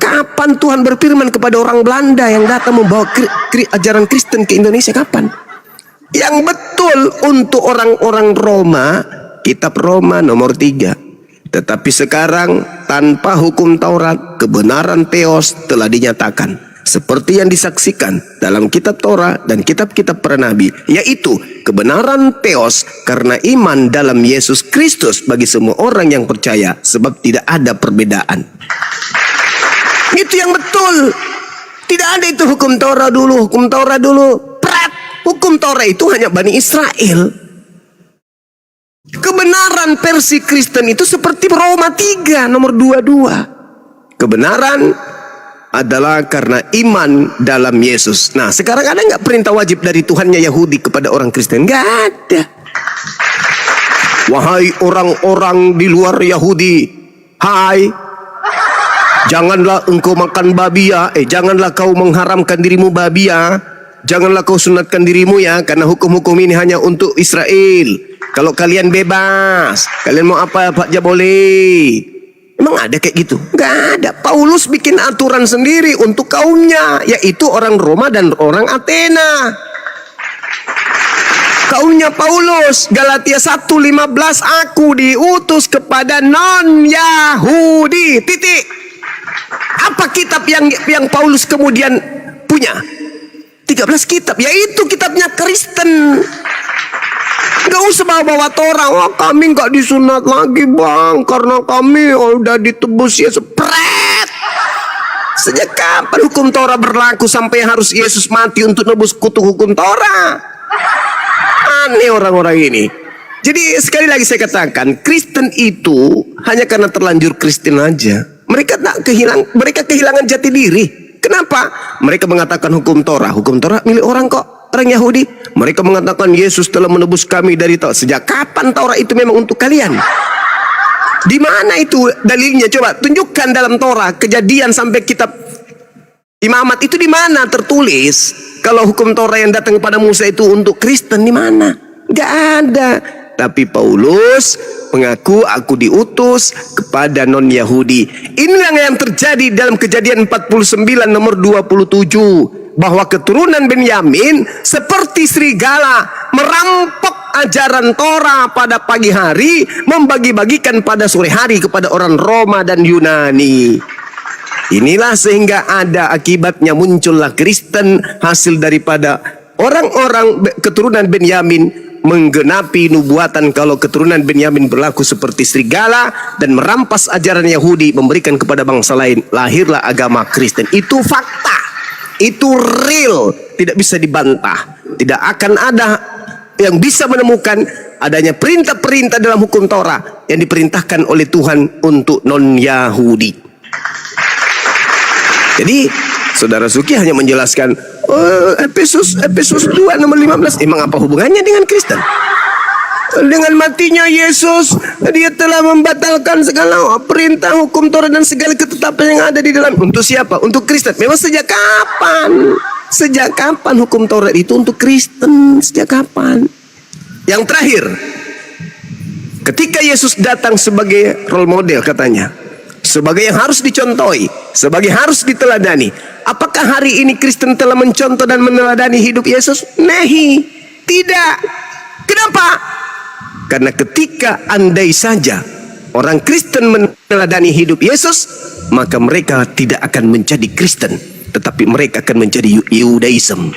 Kapan Tuhan berfirman kepada orang Belanda yang datang membawa ajaran Kristen ke Indonesia? Kapan? Yang betul untuk orang-orang Roma, kitab Roma nomor 3. Tetapi sekarang tanpa hukum Taurat, kebenaran Theos telah dinyatakan. Seperti yang disaksikan dalam kitab Torah dan kitab-kitab para nabi, yaitu kebenaran Theos karena iman dalam Yesus Kristus bagi semua orang yang percaya, sebab tidak ada perbedaan. Itu yang betul. Tidak ada itu hukum Torah dulu, hukum Torah dulu. Hukum Torah itu hanya Bani Israel. Kebenaran versi Kristen itu seperti Roma 3 nomor 22. Kebenaran adalah karena iman dalam Yesus. Nah, sekarang ada nggak perintah wajib dari Tuhannya Yahudi kepada orang Kristen? Nggak ada. Wahai orang-orang di luar Yahudi, hai, janganlah engkau makan babi ya. Janganlah kau mengharamkan dirimu babi ya. Janganlah kau sunatkan dirimu ya, karena hukum-hukum ini hanya untuk Israel. Kalau kalian bebas, kalian mau apa aja boleh. Emang ada kayak gitu? Gak ada. Paulus bikin aturan sendiri untuk kaumnya, yaitu orang Roma dan orang Athena. Kaumnya Paulus, Galatia 1:15, aku diutus kepada non-Yahudi. Titik. Apa kitab yang Paulus kemudian punya? 13 kitab, yaitu kitabnya Kristen. Gak usah bawa-bawa Torah. Oh, kami gak disunat lagi bang, karena kami udah ditebus Yesus. Pret. Sejak kapan hukum Torah berlaku sampai harus Yesus mati untuk nebus kutuk hukum Torah? Aneh orang-orang ini. Jadi sekali lagi saya katakan, Kristen itu hanya karena terlanjur Kristen aja. Mereka kehilangan jati diri. Kenapa? Mereka mengatakan hukum Torah milik orang kok, orang Yahudi. Mereka mengatakan Yesus telah menebus kami dari Taurat. Sejak kapan Taurat itu memang untuk kalian? Di mana itu dalilnya? Coba tunjukkan dalam Torah, Kejadian sampai kitab Imamat itu di mana tertulis kalau hukum Torah yang datang kepada Musa itu untuk Kristen? Di mana? Gak ada. Tapi Paulus mengaku aku diutus kepada non-Yahudi. Inilah yang terjadi dalam Kejadian 49 nomor 27. Bahwa keturunan Benyamin seperti serigala merampok ajaran Torah pada pagi hari, membagi-bagikan pada sore hari kepada orang Roma dan Yunani. Inilah sehingga ada akibatnya muncullah Kristen, hasil daripada orang-orang keturunan Benyamin menggenapi nubuatan kalau keturunan Benyamin berlaku seperti serigala dan merampas ajaran Yahudi, memberikan kepada bangsa lain. Lahirlah agama Kristen. Itu fakta. Itu real, tidak bisa dibantah. Tidak akan ada yang bisa menemukan adanya perintah-perintah dalam hukum Torah yang diperintahkan oleh Tuhan untuk non-Yahudi. Jadi Saudara Suki hanya menjelaskan Efesus 2 nomor 15. Emang apa hubungannya dengan Kristen? Dengan matinya Yesus, dia telah membatalkan segala perintah hukum Torah dan segala ketetapan yang ada di dalam. Untuk siapa? Untuk Kristen. Memang sejak kapan? Sejak kapan hukum Torah itu untuk Kristen? Sejak kapan? Yang terakhir, ketika Yesus datang sebagai role model katanya, sebagai yang harus dicontohi, sebagai harus diteladani. Apakah hari ini Kristen telah mencontoh dan meneladani hidup Yesus? Nahi, tidak. Kenapa? Karena ketika andai saja orang Kristen meneladani hidup Yesus, maka mereka tidak akan menjadi Kristen, tetapi mereka akan menjadi Yudaism.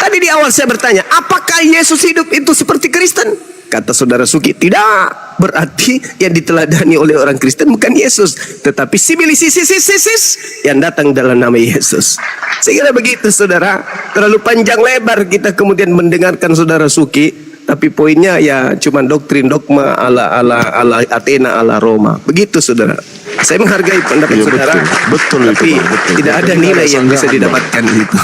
Tadi di awal saya bertanya, apakah Yesus hidup itu seperti Kristen? Kata Saudara Suki, tidak. Berarti yang diteladani oleh orang Kristen bukan Yesus, tetapi sibilisis yang datang dalam nama Yesus. Saya kira begitu saudara. Terlalu panjang lebar kita kemudian mendengarkan Saudara Suki. Tapi poinnya ya cuma doktrin dogma ala Athena ala Roma. Begitu saudara. Saya menghargai pendapat saudara. Betul, tapi betul. tidak ada nilai yang bisa didapatkan itu.